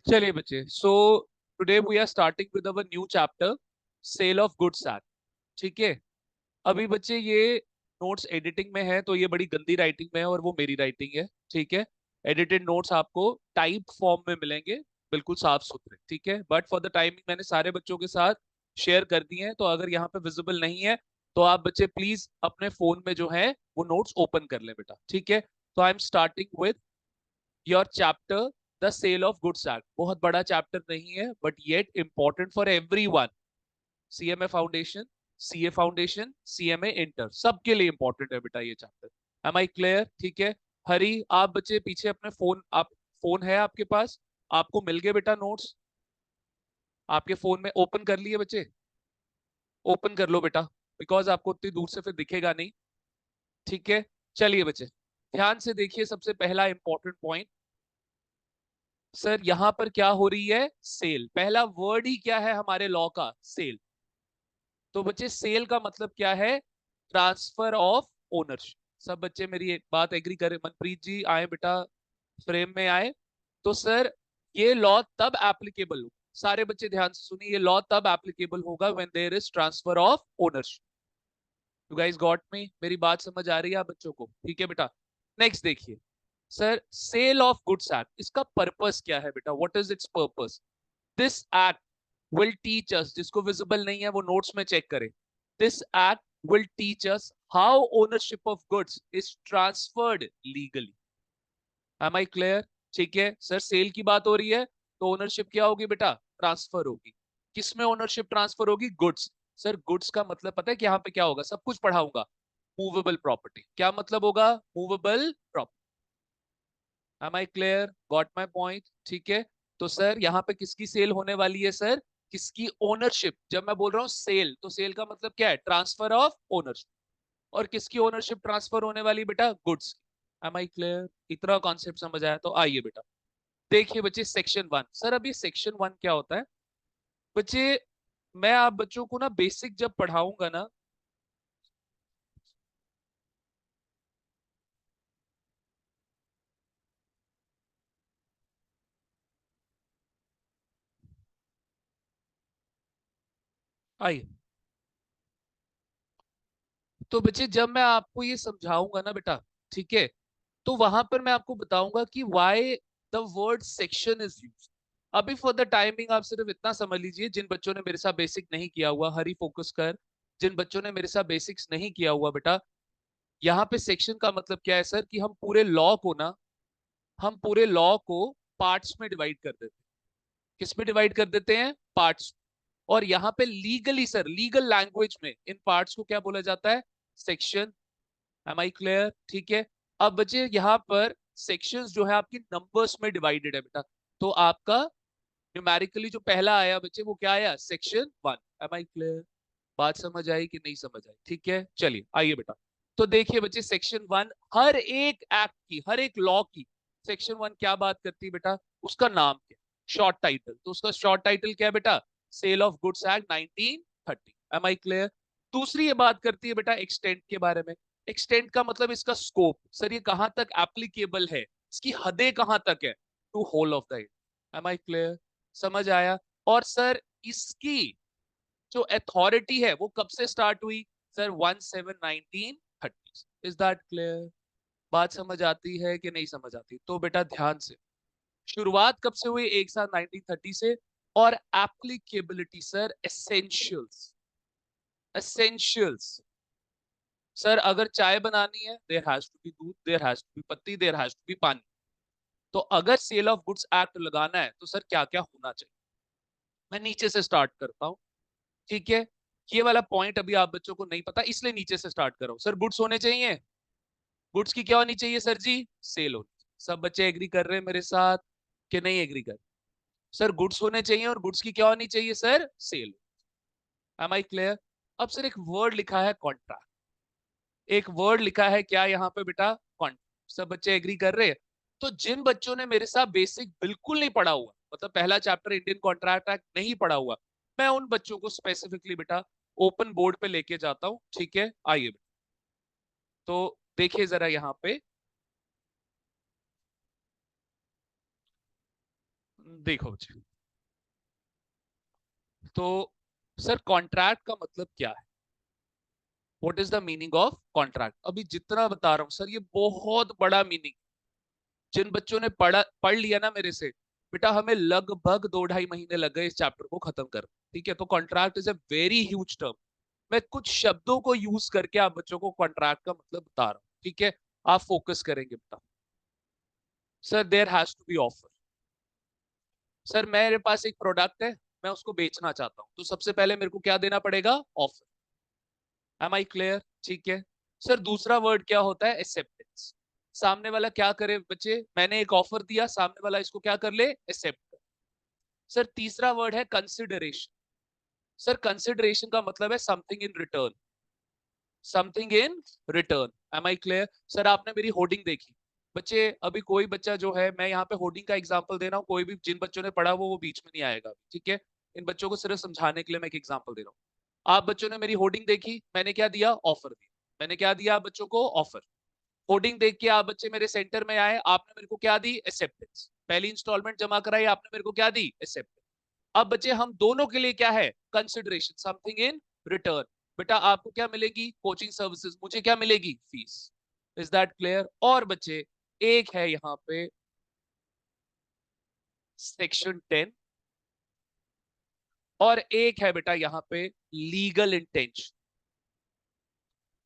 चलिए बच्चे, so today we are starting with our new chapter, sale of goods act. ठीक है। अभी बच्चे ये नोट्स एडिटिंग में है, तो ये बड़ी गंदी राइटिंग में है और वो मेरी राइटिंग है। ठीक है। एडिटेड नोट्स आपको टाइप फॉर्म में मिलेंगे, बिल्कुल साफ सुथरे। ठीक है। बट फॉर द टाइमिंग मैंने सारे बच्चों के साथ शेयर कर दिए हैं, तो अगर यहाँ पे विजिबल नहीं है तो आप बच्चे प्लीज अपने फोन में जो है वो नोट्स ओपन कर लें बेटा। ठीक है। तो I am starting with your chapter, the sale of goods act. बहुत बड़ा चैप्टर नहीं है but yet important for everyone. CMA foundation, CA foundation, CMA inter, सबके लिए इंपॉर्टेंट है बेटा ये चैप्टर। M I clear? ठीक है। हरी, आप बच्चे पीछे अपने फोन, आप फोन है आपके पास? आपको मिल गए बेटा नोट्स? आपके फोन में ओपन कर लिए बच्चे? ओपन कर लो बेटा, बिकॉज आपको उतनी दूर से फिर दिखेगा नहीं। ठीक है। चलिए बच्चे, ध्यान से देखिए। सबसे पहला इंपॉर्टेंट पॉइंट, सर यहां पर क्या हो रही है? सेल। पहला वर्ड ही क्या है हमारे लॉ का? सेल। तो बच्चे सेल का मतलब क्या है? Transfer of ownership. सब बच्चे मेरी एक बात एग्री करें। मनप्रीत जी आए बेटा, फ्रेम में आए। तो सर ये लॉ तब एप्लीकेबल हो, सारे बच्चे ध्यान से सुनिए, ये लॉ तब एप्लीकेबल होगा when there is transfer of ownership. You guys got me? मेरी बात समझ आ रही है आप बच्चों को? ठीक है बेटा। नेक्स्ट देखिए, sir sale of goods act, इसका पर्पस क्या है बेटा? What is its purpose? This act will teach us, जिसको विजिबल नहीं है वो नोट्स में चेक करें। This act will teach us how ownership of goods is transferred legally. Am I clear? ठीक है। सर सेल की बात हो रही है तो ओनरशिप क्या होगी बेटा? ट्रांसफर होगी। किसमें ओनरशिप ट्रांसफर होगी? गुड्स। सर गुड्स का मतलब पता है कि यहाँ पे क्या होगा? सब कुछ पढ़ाऊंगा। Movable property. क्या मतलब होगा? Movable property. Am I clear? Got my point? ठीक है। तो सर यहाँ पे किसकी सेल होने वाली है? सर किसकी ओनरशिप? जब मैं बोल रहा हूँ सेल, तो सेल का मतलब क्या है? Transfer of ownership. और किसकी ओनरशिप ट्रांसफर होने वाली बेटा? गुड्स। Am I clear? इतना कॉन्सेप्ट समझ आया? तो आइए बेटा, देखिए बच्चे सेक्शन वन। सर अभी सेक्शन वन क्या होता है बच्चे? मैं आप बच्चों को ना बेसिक जब पढ़ाऊंगा ना, आइए, तो बच्चे जब मैं आपको ये समझाऊंगा ना बेटा, ठीक है, तो वहां पर मैं आपको बताऊंगा कि why the word section is used. अभी फॉर द टाइमिंग आप सिर्फ इतना समझ लीजिए, जिन बच्चों ने मेरे साथ बेसिक नहीं किया हुआ, हरी फोकस कर, जिन बच्चों ने मेरे साथ बेसिक्स नहीं किया हुआ बेटा, यहाँ पे सेक्शन का मतलब क्या है सर? कि हम पूरे लॉ को पार्ट्स में डिवाइड कर देते हैं। किस में डिवाइड कर देते हैं? पार्ट्स। और यहाँ पे लीगली सर, लीगल लैंग्वेज में इन पार्ट्स को क्या बोला जाता है? सेक्शन। Am I clear? ठीक है। अब बच्चे यहाँ पर सेक्शंस जो है आपकी नंबर्स में डिवाइडेड है बेटा। तो आपका न्यूमेरिकली जो पहला आया बच्चे, वो क्या आया? Section one. Am I clear? बात समझ आई कि नहीं समझ आई? ठीक है। चलिए आइए बेटा, तो देखिए बच्चे सेक्शन वन हर एक एक्ट की, हर एक लॉ की, सेक्शन वन क्या बात करती है बेटा? उसका नाम क्या? Short title. तो उसका शॉर्ट टाइटल क्या है बेटा? Sale of goods act 1930। Am I clear? दूसरी ये बात करती है बेटा एक्सटेंट के बारे में। एक्सटेंट का मतलब इसका स्कोप। सर ये कहां तक एप्लीकेबल है, इसकी हदें कहां तक है? To whole of the. Am I clear? समझ आया? और सर इसकी जो अथॉरिटी है वो कब से स्टार्ट हुई? सर 17 1930। Is that clear? बात समझ आती है कि नहीं समझ आती? तो बेटा ध्यान से, शुरुआत कब से हुई? एक साथ 1930 से। और applicability sir essentials. Essentials sir, अगर चाय बनानी है देयर हैज टू बी दूध, देयर हैज टू बी पत्ती, देयर हैज टू बी पानी। तो अगर सेल ऑफ गुड्स एक्ट लगाना है तो सर क्या क्या होना चाहिए? मैं नीचे से स्टार्ट करता हूँ। ठीक है। ये वाला पॉइंट अभी आप बच्चों को नहीं पता, इसलिए नीचे से स्टार्ट करो। सर गुड्स होने चाहिए। गुड्स की क्या होनी चाहिए सर जी? सेल होनी चाहिए। सब बच्चे एग्री कर रहे हैं मेरे साथ कि नहीं एग्री कर? सर गुड्स होने चाहिए और गुड्स की क्या होनी चाहिए sir? Sale. Am I clear? अब सर एक वर्ड लिखा है कॉन्ट्रैक्ट। एक वर्ड लिखा है क्या यहाँ पे बेटा? कॉन्ट्रैक्ट। सब बच्चे एग्री कर रहे हैं? तो जिन बच्चों ने मेरे साथ बेसिक बिल्कुल नहीं पढ़ा हुआ, मतलब पहला चैप्टर इंडियन कॉन्ट्रैक्ट एक्ट नहीं पढ़ा हुआ, मैं उन बच्चों को स्पेसिफिकली बेटा ओपन बोर्ड पे लेके जाता हूँ। ठीक है। आइए बेटा, तो देखिए जरा यहाँ पे, देखो बच्चे, तो सर कॉन्ट्रैक्ट का मतलब क्या है? What is the meaning of contract? अभी जितना बता रहा हूं सर, ये बहुत बड़ा मीनिंग। जिन बच्चों ने पढ़ लिया ना मेरे से, बेटा हमें लगभग 2-2.5 महीने लग गए इस चैप्टर को खत्म कर। ठीक है, तो contract is a very huge term. मैं कुछ शब्दों को यूज करके आप बच्चों को कॉन्ट्रैक्ट का मतलब बता रहा हूँ। ठीक है, आप फोकस करेंगे बेटा। Sir there has to be offer. Sir मेरे पास एक प्रोडक्ट है, मैं उसको बेचना चाहता हूँ, तो सबसे पहले मेरे को क्या देना पड़ेगा? ऑफर। Am I clear? ठीक है। सर दूसरा वर्ड क्या होता है? एक्सेप्टेंस। सामने वाला क्या करे बच्चे? मैंने एक ऑफर दिया, सामने वाला इसको क्या कर ले? एक्सेप्ट। सर तीसरा वर्ड है कंसिडरेशन। सर कंसिडरेशन का मतलब है something in return. Something in return. Am I clear? Sir आपने मेरी होर्डिंग देखी बच्चे, अभी कोई बच्चा जो है, मैं यहाँ पे होर्डिंग का एग्जांपल दे रहा हूँ, कोई भी जिन बच्चों ने पढ़ा वो बीच में नहीं आएगा। ठीक है, इन बच्चों को सिर्फ समझाने के लिए मैं एक एग्जांपल दे रहा हूँ। आप बच्चों ने मेरी होर्डिंग देखी, मैंने क्या दिया? ऑफर दिया। मैंने क्या दिया आप बच्चों को? ऑफर। होर्डिंग देख के आप बच्चे मेरे सेंटर में आए, आपने मेरे को क्या दी? एक्सेप्टेंस। पहली इंस्टॉलमेंट जमा कराई, आपने मेरे को क्या दी? एक्सेप्टेंस। अब बच्चे हम दोनों के लिए क्या है? Consideration, something in return. बेटा आपको क्या मिलेगी? Coaching services. मुझे क्या मिलेगी? फीस। Is that clear? और बच्चे एक है यहाँ पे सेक्शन 10, और एक है बेटा यहाँ पे लीगल इंटेंशन।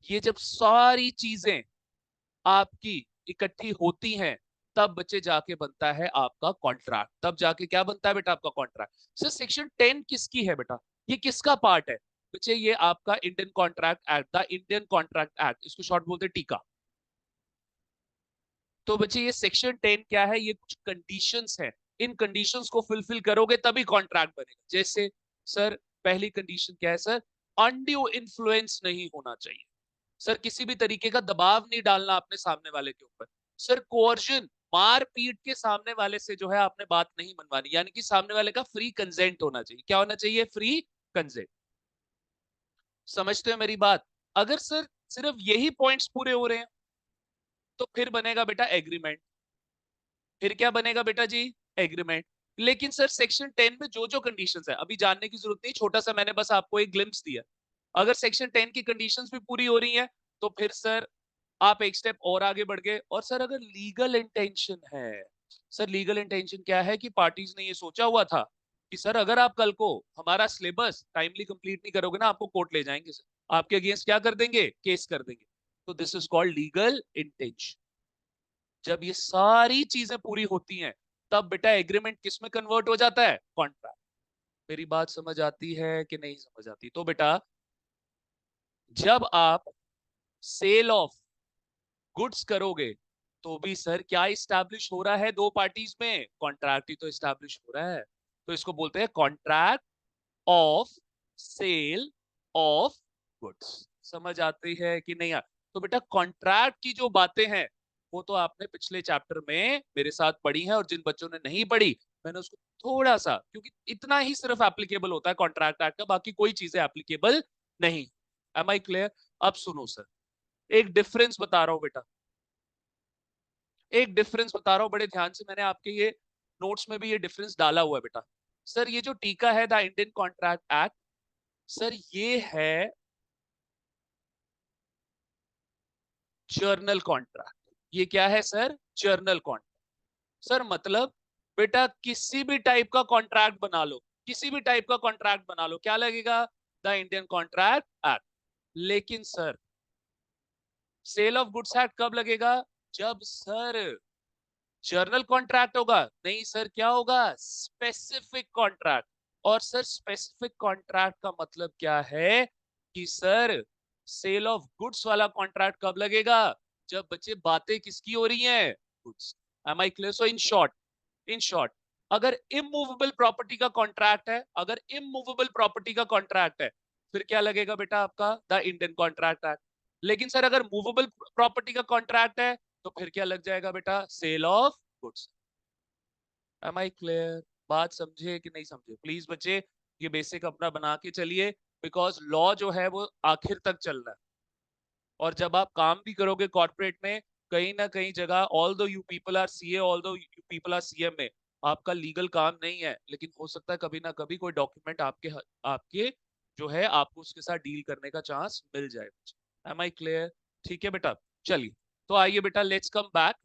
ये जब सारी चीजें आपकी इकट्ठी होती हैं, तब बच्चे जाके बनता है आपका कॉन्ट्रैक्ट। तब जाके क्या बनता है बेटा? आपका कॉन्ट्रैक्ट। सर सेक्शन 10 किसकी है बेटा? ये किसका पार्ट है बच्चे? ये आपका Indian contract act, the Indian contract act, इसको शॉर्ट बोलते हैं टीका। तो बच्चे ये सेक्शन 10 क्या है? ये कुछ कंडीशंस हैं, इन कंडीशंस को फुलफिल करोगे तभी कॉन्ट्रैक्ट बनेगा। जैसे सर पहली कंडीशन क्या है सर? अनड्यू इन्फ्लुएंस नहीं होना चाहिए। सर किसी भी तरीके का दबाव नहीं डालना अपने सामने वाले के ऊपर। सर कोअर्जन, मार पीट के सामने वाले से जो है आपने बात नहीं मनवानी, यानी कि सामने वाले का फ्री कंसेंट होना चाहिए। क्या होना चाहिए? Free consent. समझते हो मेरी बात? अगर सर सिर्फ यही पॉइंट्स पूरे हो रहे हैं, तो फिर बनेगा बेटा एग्रीमेंट। फिर क्या बनेगा बेटा जी? एग्रीमेंट। लेकिन सर सेक्शन 10 में जो जो कंडीशंस है अभी जानने की जरूरत नहीं, छोटा सा मैंने बस आपको एक ग्लिम्स दिया। अगर सेक्शन 10 की कंडीशंस भी पूरी हो रही हैं, तो फिर सर आप एक स्टेप और आगे बढ़ गए। और सर अगर लीगल इंटेंशन है, सर लीगल इंटेंशन क्या है कि पार्टीज ने ये सोचा हुआ था कि सर अगर आप कल को हमारा सिलेबस टाइमली कंप्लीट नहीं करोगे ना, आपको कोर्ट ले जाएंगे सर, आपके अगेंस्ट क्या कर देंगे? केस कर देंगे। तो this is called legal intention. जब ये सारी चीजें पूरी होती हैं, तब बेटा एग्रीमेंट किस में कन्वर्ट हो जाता है? कॉन्ट्रैक्ट। मेरी बात समझ आती है कि नहीं समझ आती? तो बेटा जब आप सेल ऑफ गुड्स करोगे, तो भी सर क्या इस्टेब्लिश हो रहा है दो पार्टीज में? कॉन्ट्रैक्ट ही तो इस्टेब्लिश हो रहा है। तो इसको बोलते हैं contract of sale of goods. समझ आती है कि नहीं? तो बेटा कॉन्ट्रैक्ट की जो बातें हैं, वो तो आपने पिछले चैप्टर में मेरे साथ पढ़ी है, और जिन बच्चों ने नहीं पढ़ी, मैंने उसको थोड़ा सा, क्योंकि इतना ही सिर्फ एप्लीकेबल होता है कॉन्ट्रैक्ट एक्ट का, बाकी कोई चीजें एप्लीकेबल नहीं। Am I clear? अब सुनो सर, एक डिफरेंस बता रहा हूं बेटा, एक डिफरेंस बता रहा हूं बड़े ध्यान से, मैंने आपके ये नोट्स में भी ये डिफरेंस डाला हुआ है बेटा। सर ये जो टीका है the Indian contract act, sir ये है जर्नल कॉन्ट्रैक्ट। ये क्या है सर? Journal contract. सर मतलब बेटा किसी भी टाइप का कॉन्ट्रैक्ट बना लो, किसी भी टाइप का कॉन्ट्रैक्ट बना लो, क्या लगेगा? The Indian contract act. लेकिन sir sale of goods act कब लगेगा? जब सर जर्नल कॉन्ट्रैक्ट होगा। नहीं सर, क्या होगा? Specific contract. और सर स्पेसिफिक कॉन्ट्रैक्ट का मतलब क्या है कि सर सेल ऑफ गुड्स वाला कॉन्ट्रैक्ट कब लगेगा? जब बच्चे बातें किसकी हो रही हैं? Goods. Am I clear? So in short, in short, अगर इमूवेबल प्रॉपर्टी का कॉन्ट्रैक्ट है, अगर इमूवेबल प्रॉपर्टी का कॉन्ट्रैक्ट है, फिर क्या लगेगा बेटा? आपका द इंडियन कॉन्ट्रैक्ट एक्ट। लेकिन सर अगर मूवेबल प्रॉपर्टी का कॉन्ट्रैक्ट है, तो फिर क्या लग जाएगा बेटा? Sale of goods. Am I clear? बात समझे कि नहीं समझे? प्लीज बच्चे ये बेसिक अपना बना के चलिए, बिकॉज लॉ जो है वो आखिर तक चल रहा है। और जब आप काम भी करोगे कॉर्पोरेट में, कहीं ना कहीं जगह, although you people are CA, although you people are CMA, आपका लीगल काम नहीं है, लेकिन हो सकता है कभी ना कभी कोई डॉक्यूमेंट आपके जो है आपको उसके साथ डील करने का चांस मिल जाए। Am I clear? ठीक है बेटा, चलिए तो आइए बेटा, लेट्स कम बैक।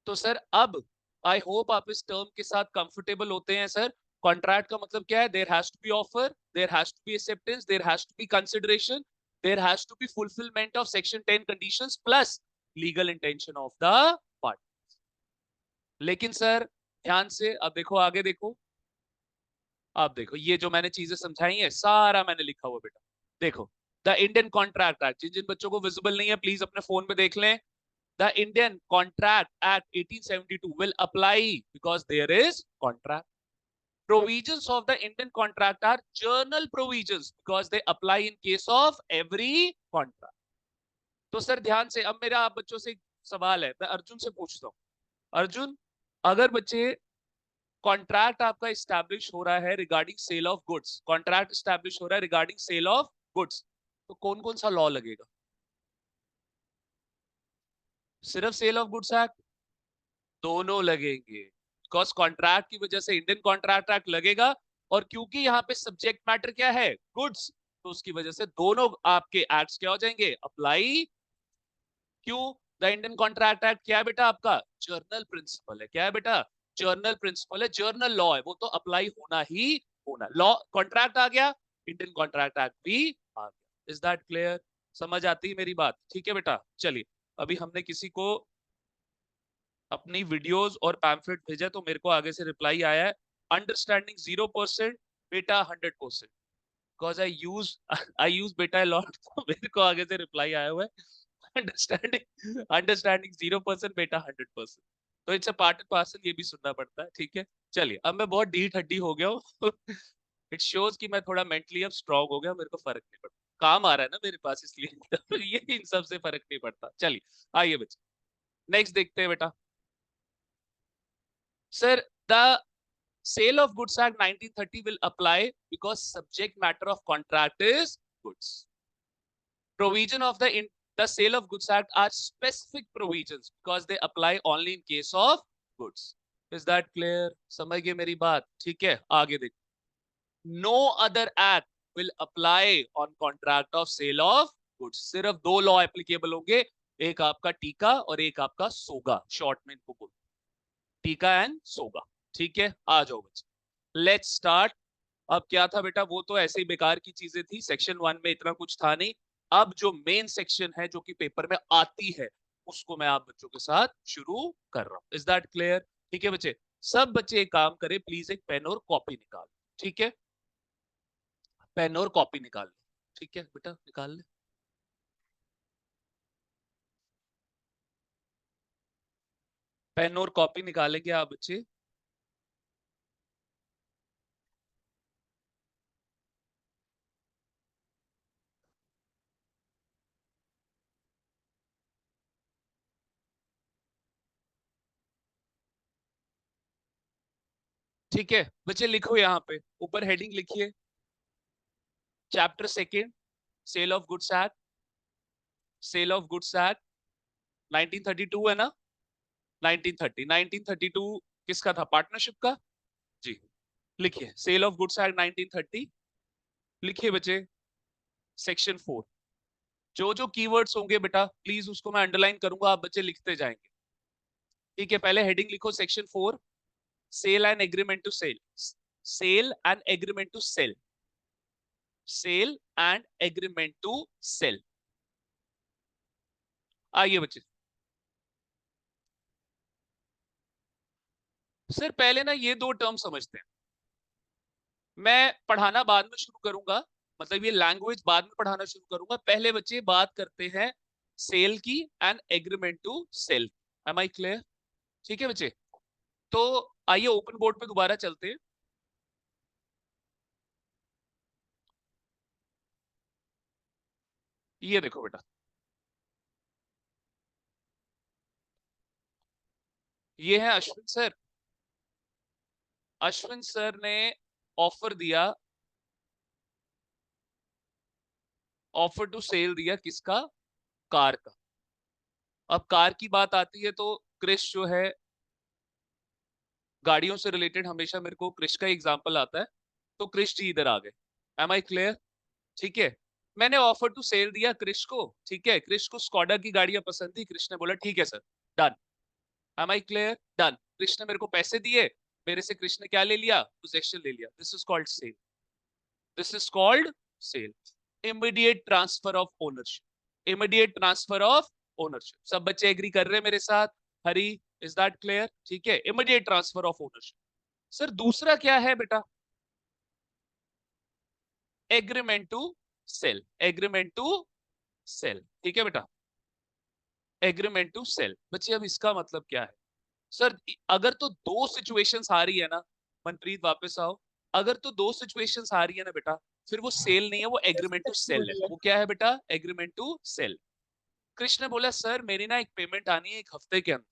तो सर अब आई होप आप इस टर्म के साथ कंफर्टेबल होते हैं सर। कॉन्ट्रैक्ट का मतलब क्या है? There has to be offer, there has to be acceptance, there has to be consideration, there has to be fulfilment of section 10 conditions plus legal intention of the party. लेकिन sir ध्यान से अब देखो, आगे देखो, आप देखो ये जो मैंने चीजें समझाई है सारा मैंने लिखा हुआ बेटा। देखो, द इंडियन कॉन्ट्रैक्ट एक्ट, जिन जिन बच्चों को विजिबल नहीं है प्लीज अपने फोन पे देख लें। The Indian Contract Act 1872 will apply because there is contract. Provisions of the Indian contract are journal provisions because they apply in case of every contract. तो sir ध्यान से, अब मेरा आप बच्चों से एक सवाल है, मैं अर्जुन से पूछता हूँ। अर्जुन, अगर बच्चे कॉन्ट्रैक्ट आपका इस्टेब्लिश हो रहा है regarding sale of goods, contract establish हो रहा है रिगार्डिंग सेल ऑफ गुड्स, तो कौन कौन सा लॉ लगेगा? सिर्फ सेल ऑफ गुड्स एक्ट? दोनों लगेंगे, बिकॉज कॉन्ट्रैक्ट की वजह से इंडियन कॉन्ट्रैक्ट एक्ट लगेगा, और क्योंकि यहाँ पे सब्जेक्ट मैटर क्या है? गुड्स, तो उसकी वजह से दोनों आपके एक्ट्स क्या हो जाएंगे? अप्लाई। क्यों? द इंडियन कॉन्ट्रैक्ट एक्ट क्या है बेटा आपका? जर्नल प्रिंसिपल है। क्या है बेटा? जर्नल प्रिंसिपल है, जर्नल लॉ है, वो तो अप्लाई होना ही होना। लॉ कॉन्ट्रैक्ट आ गया, इंडियन कॉन्ट्रैक्ट एक्ट भी आ गया। Is that clear? समझ आती है मेरी बात? ठीक है बेटा, चलिए अभी हमने किसी को अपनी वीडियोस और पैम्फलेट भेजा तो मेरे को आगे से रिप्लाई आया है, अंडरस्टैंडिंग 0%, बेटा 100%, बिकॉज आई यूज बेटा लॉट। तो मेरे को आगे से रिप्लाई आया हुआ है, अंडरस्टैंडिंग 0%, बेटा 100%। तो it's a part and parcel, ये भी सुनना पड़ता है। ठीक है, चलिए अब मैं बहुत ढीठ हड्डी हो गया हूँ। इट शोज कि मैं थोड़ा मेंटली अब स्ट्रांग हो गया, मेरे को फर्क नहीं पड़ता, काम आ रहा है ना मेरे पास, इसलिए ये इन सब से फर्क नहीं पड़ता। चलिए आइए बच्चे, नेक्स्ट देखते हैं बेटा। Sir, the Sale of Goods Act 1930 will apply because subject matter of contract is goods. Provision of the Sale of Goods Act are specific provisions because they apply only in case of goods. Is that clear? समझ गए मेरी बात? ठीक है, आगे देखो। No other act will apply on contract of sale of goods. सिर्फ दो लॉ एप्लीकेबल होंगे, एक आपका टीका और एक आपका सोगा, शॉर्ट में इनको बोलते, टीका एंड सोगा। ठीक है, आ जाओ बच्चे, लेट्स स्टार्ट। अब क्या था बेटा? वो तो ऐसे ही बेकार की चीजें थी, सेक्शन 1 में इतना कुछ था नहीं। अब जो मेन सेक्शन है जो कि पेपर में आती है, उसको मैं आप बच्चों के साथ शुरू कर रहा हूँ। Is that clear? ठीक है बच्चे, सब बच्चे एक काम करें प्लीज, एक पेन और कॉपी निकाल। ठीक है, पेन और कॉपी निकाल लो। ठीक है बेटा, निकाल ले। पेन और कॉपी निकालेंगे आप बच्चे। ठीक है बच्चे, लिखो यहाँ पे ऊपर हेडिंग लिखिए, chapter second, sale of goods act. Sale of goods act 1932 है ना? 1930, 1932 किसका था? पार्टनरशिप का। जी, लिखिए सेल ऑफ गुड्स एक्ट 1930। लिखिए बच्चे, सेक्शन 4। जो जो कीवर्ड्स होंगे बेटा प्लीज उसको मैं अंडरलाइन करूंगा, आप बच्चे लिखते जाएंगे। ठीक है, पहले हेडिंग लिखो section 4, sale and agreement to sale. Sale and agreement to sale. Sale and agreement to sale. आइए बच्चे, सर पहले ना ये दो टर्म समझते हैं। मैं पढ़ाना बाद में शुरू करूंगा, मतलब ये लैंग्वेज बाद में पढ़ाना शुरू करूंगा। पहले बच्चे बात करते हैं सेल की and agreement to cell. Am I clear? ठीक है बच्चे, तो आइए ओपन बोर्ड पे दोबारा चलते हैं। ये देखो बेटा, ये है अश्विन सर। अश्विन सर ने ऑफर दिया, ऑफर टू सेल दिया, किसका? कार का। अब कार की बात आती है तो क्रिश जो है, गाड़ियों से रिलेटेड हमेशा मेरे को क्रिश का एग्जांपल आता है, तो क्रिश जी इधर आ गए। Am I clear? ठीक है, मैंने ऑफर टू सेल दिया क्रिश को, ठीक है, क्रिश को स्कॉडा की गाड़ियां पसंद थी, क्रिश ने बोला ठीक है sir, done. Am I clear? Done. Krish ने मेरे को पैसे दिए, मेरे से क्रिश ने क्या ले लिया? पोजेशन ले लिया। This is called sale. This is called sale. Immediate transfer of ownership. Immediate transfer of ownership. सब बच्चे एग्री कर रहे हैं मेरे साथ? Hari, is that clear? ठीक है, immediate transfer of ownership. Sir दूसरा क्या है बेटा? Agreement to sale. Agreement to sale, ठीक है बेटा, एग्रीमेंट टू सेल। बच्चे अब इसका मतलब क्या है? सर अगर तो दो सिचुएशंस आ रही है ना, मनप्रीत वापस आओ, अगर तो दो सिचुएशंस आ रही है ना बेटा, फिर वो सेल नहीं है, वो एग्रीमेंट टू सेल है। वो क्या है बेटा? Agreement to cell. कृष्ण ने बोला सर मेरी ना एक पेमेंट आनी है 1 हफ्ते के अंदर।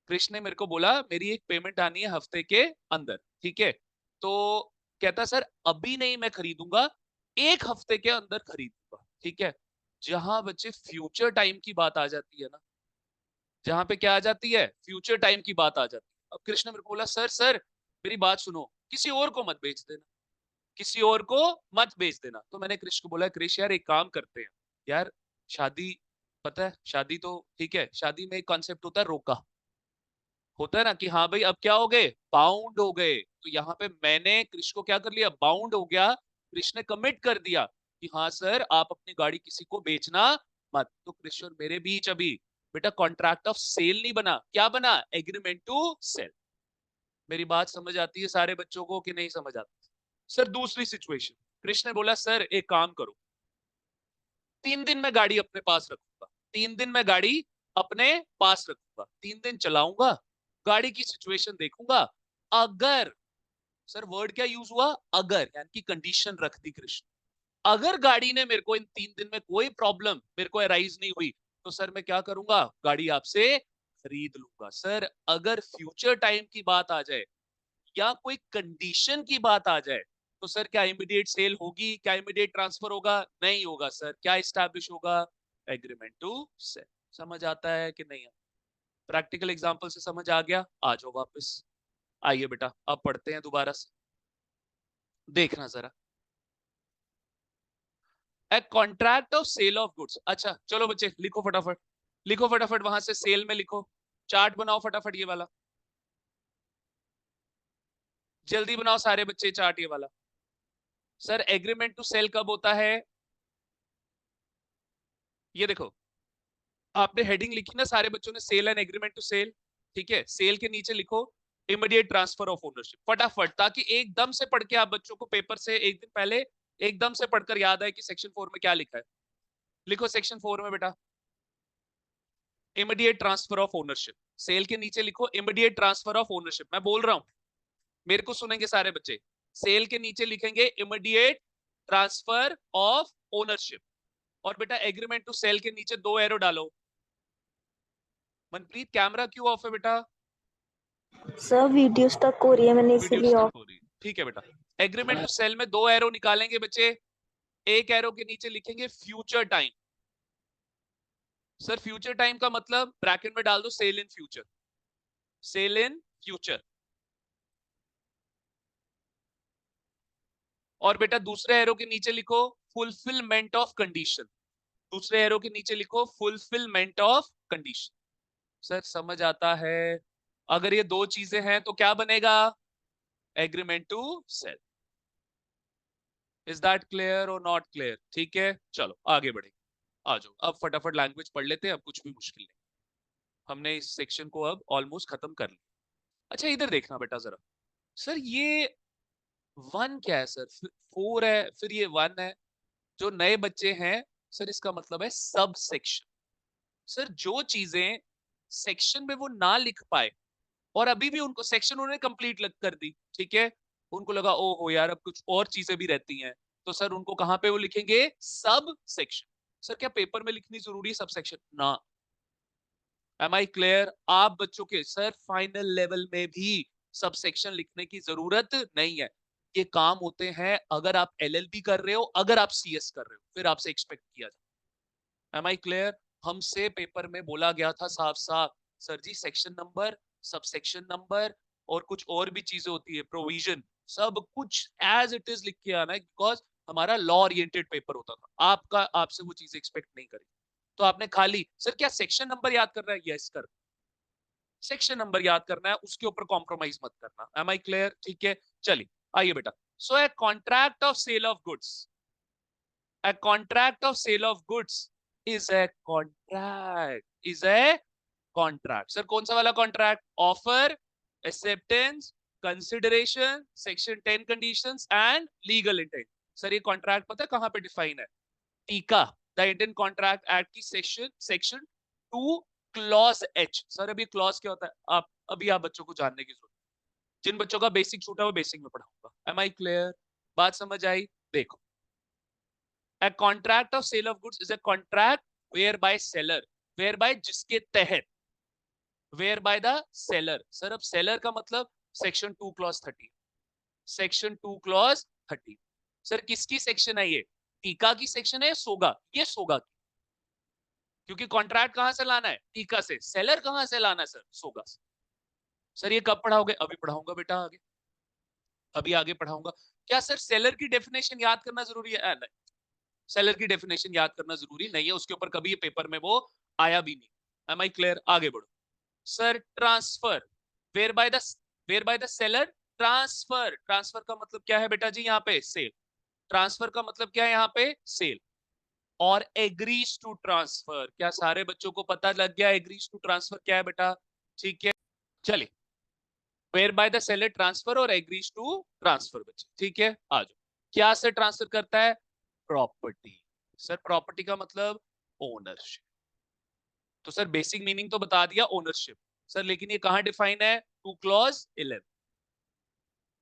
कृष्ण ने मेरे को बोला मेरी एक पेमेंट आनी है हफ्ते के अंदर, ठीक है, तो कहता सर अभी नहीं मैं खरीदूंगा, 1 हफ्ते के अंदर खरीदूंगा, ठीक है। जहां बच्चे फ्यूचर टाइम की बात आ जाती है ना, जहां पे क्या आ जाती है? फ्यूचर टाइम की बात आ जाती है। अब कृष्ण ने मेरे को बोला सर सर मेरी बात सुनो, किसी और को मत बेच देना, किसी और को मत बेच देना। तो मैंने कृष्ण को बोला कृष्ण यार एक काम करते हैं यार, शादी, पता है शादी तो ठीक है, शादी में एक कॉन्सेप्ट होता है रोका, होता है ना कि हाँ भाई अब क्या हो गए? बाउंड हो गए। तो यहाँ पे मैंने कृष्ण को क्या कर लिया? बाउंड हो गया। कृष्ण ने कमिट कर दिया कि हाँ सर आप अपनी गाड़ी किसी को बेचना मत। तो कृष्ण और मेरे बीच अभी बेटा कॉन्ट्रैक्ट ऑफ सेल नहीं बना, क्या बना? Agreement to sale. मेरी बात समझ आती है सारे बच्चों को कि नहीं समझ आती? सर दूसरी सिचुएशन, कृष्ण ने बोला सर एक काम करो, 3 दिन मैं गाड़ी अपने पास रखूंगा, 3 दिन मैं गाड़ी अपने पास रखूंगा, 3 दिन चलाऊंगा, गाड़ी की सिचुएशन देखूंगा, अगर, सर वर्ड क्या यूज हुआ? अगर, यानी कि कंडीशन रख दी कृष्ण, अगर गाड़ी ने मेरे को इन 3 दिन में कोई प्रॉब्लम मेरे को अराइज नहीं हुई, तो सर मैं क्या करूंगा? गाड़ी आपसे खरीद लूंगा। सर अगर फ्यूचर टाइम की बात आ जाए या कोई कंडीशन की बात आ जाए, तो सर क्या इमीडिएट सेल होगी? क्या इमीडिएट ट्रांसफर होगा? नहीं होगा। सर क्या इस्टेब्लिश होगा? Agreement to sale. समझ आता है कि नहीं? प्रैक्टिकल एग्जांपल से समझ आ गया? आ जाओ वापस, आइए बेटा अब पढ़ते हैं दोबारा से, देखना जरा। A contract of sale of goods. अच्छा चलो बच्चे लिखो फटाफट, लिखो फटाफट, वहां से सेल में लिखो, चार्ट बनाओ फटाफट ये वाला, जल्दी बनाओ सारे बच्चे चार्ट ये वाला। सर एग्रीमेंट टू सेल कब होता है? ये देखो, आपने हेडिंग लिखी ना सारे बच्चों ने, sale and agreement to sale, ठीक है, सेल के नीचे लिखो इमीडिएट ट्रांसफर ऑफ ओनरशिप फटाफट, ताकि एकदम से पढ़ के आप बच्चों को पेपर से एक दिन पहले एकदम से पढ़कर याद आए कि सेक्शन 4 में क्या लिखा है। लिखो सेक्शन 4 में बेटा immediate transfer of ownership, sale के नीचे लिखो इमीडिएट ट्रांसफर ऑफ ओनरशिप। मैं बोल रहा हूं, मेरे को सुनेंगे सारे बच्चे, सेल के नीचे लिखेंगे इमीडिएट ट्रांसफर ऑफ ओनरशिप, और बेटा एग्रीमेंट टू सेल के नीचे 2 एरो डालो। मनप्रीत कैमरा क्यों ऑफ है बेटा? सर वीडियो स्टक हो रही है, मैंने वीडियो इसीलिए स्टक ऑफ। हो रही है, ठीक है बेटा। एग्रीमेंट टू सेल में 2 एरो निकालेंगे बच्चे, एक एरो के नीचे लिखेंगे future time. Sir future time का मतलब ब्रैकेट में डाल दो sale in future, sale in future. और बेटा दूसरे एरो के नीचे लिखो फुलफिलमेंट ऑफ कंडीशन, दूसरे एरो के नीचे लिखो फुलफिलमेंट ऑफ कंडीशन। सर समझ आता है? अगर ये दो चीजें हैं तो क्या बनेगा? Agreement to sale. Is that clear और नॉट क्लियर? ठीक है चलो आगे बढ़े, आ जाओ अब फटाफट लैंग्वेज पढ़ लेते हैं, अब कुछ भी मुश्किल नहीं, हमने इस सेक्शन को अब ऑलमोस्ट खत्म कर लिया। अच्छा इधर देखना बेटा जरा, सर ये 1 क्या है? सर 4 है, फिर ये 1 है, जो नए बच्चे हैं सर इसका मतलब है सब सेक्शन। सर जो चीजें सेक्शन में वो ना लिख पाए और अभी भी उनको सेक्शन उन्होंने कंप्लीट कर दी, ठीक है, उनको लगा ओ हो यार अब कुछ और चीजें भी रहती हैं, तो सर उनको कहां पे वो लिखेंगे? Sub section. सर क्या पेपर में लिखनी जरूरी है सब सेक्शन? ना। Am I clear? आप बच्चों के सर फाइनल लेवल में भी सब सेक्शन लिखने की जरूरत नहीं है, ये काम होते हैं अगर आप एलएलबी कर रहे हो, अगर आप सीएस कर रहे हो, फिर आपसे एक्सपेक्ट किया जाए। Am I clear? हमसे पेपर में बोला गया था साफ साफ sir ji section number, sub section number और कुछ और भी चीजें होती है, प्रोविजन, सब कुछ एज इट इज लिख के आना है, बिकॉज हमारा लॉ ओरिएंटेड पेपर होता था। आपका आपसे वो चीजें एक्सपेक्ट नहीं करी। तो आपने खाली सर क्या सेक्शन नंबर याद कर रहा है, यस कर, सेक्शन नंबर याद करना है, उसके ऊपर कॉम्प्रोमाइज मत करना। Am I clear? ठीक है, चलिए आइए बेटा। So a contract of sale of goods, a contract of sale of goods is a contract, is a contract. Sir कौन सा वाला contract? Offer, acceptance, consideration, section 10 conditions and legal intent. Sir ये contract पता है कहां पे define है? टीका, द इंडियन कॉन्ट्रैक्ट एक्ट की section section 2 clause H. Sir अभी क्लॉज क्या होता है आप अभी आप बच्चों को जानने की जरूरत है। जिन बच्चों का बेसिक छूटा वो बेसिक में पढ़ाऊंगा। Am I clear? बात समझ आई? देखो, a contract of sale of goods is a contract whereby seller, whereby जिसके तहत, whereby the seller, सर अब seller का मतलब section 2 clause 30, section 2 clause 30। Sir किसकी सेक्शन है ये? टीका की सेक्शन है, सोगा, ये सोगा की, क्योंकि कॉन्ट्रैक्ट कहां से लाना है? टीका से। सेलर कहां से लाना है सर? सोगा से। सर ये कब पढ़ाओगे? अभी पढ़ाऊंगा बेटा, आगे अभी आगे पढ़ाऊंगा। क्या सर सेलर की डेफिनेशन याद करना जरूरी है? नहीं, सेलर की डेफिनेशन याद करना जरूरी नहीं है, उसके ऊपर कभी पेपर में वो आया भी नहीं। Am I clear? आगे बढ़ो। Sir transfer, whereby the, whereby the seller transfer, transfer का मतलब क्या है बेटा जी? यहाँ पे सेल। ट्रांसफर का मतलब क्या है यहाँ पे? सेल। और एग्रीज टू ट्रांसफर, क्या सारे बच्चों को पता लग गया एग्रीज टू ट्रांसफर क्या है बेटा? ठीक है, चलिए, whereby the seller transfer or agrees to transfer बच्चे, ठीक है आ जाओ। क्या से ट्रांसफर करता है? प्रॉपर्टी। सर प्रॉपर्टी का मतलब ओनरशिप। तो सर बेसिक मीनिंग तो बता दिया ओनरशिप। सर लेकिन ये कहां डिफाइन है? 2 क्लॉज 11।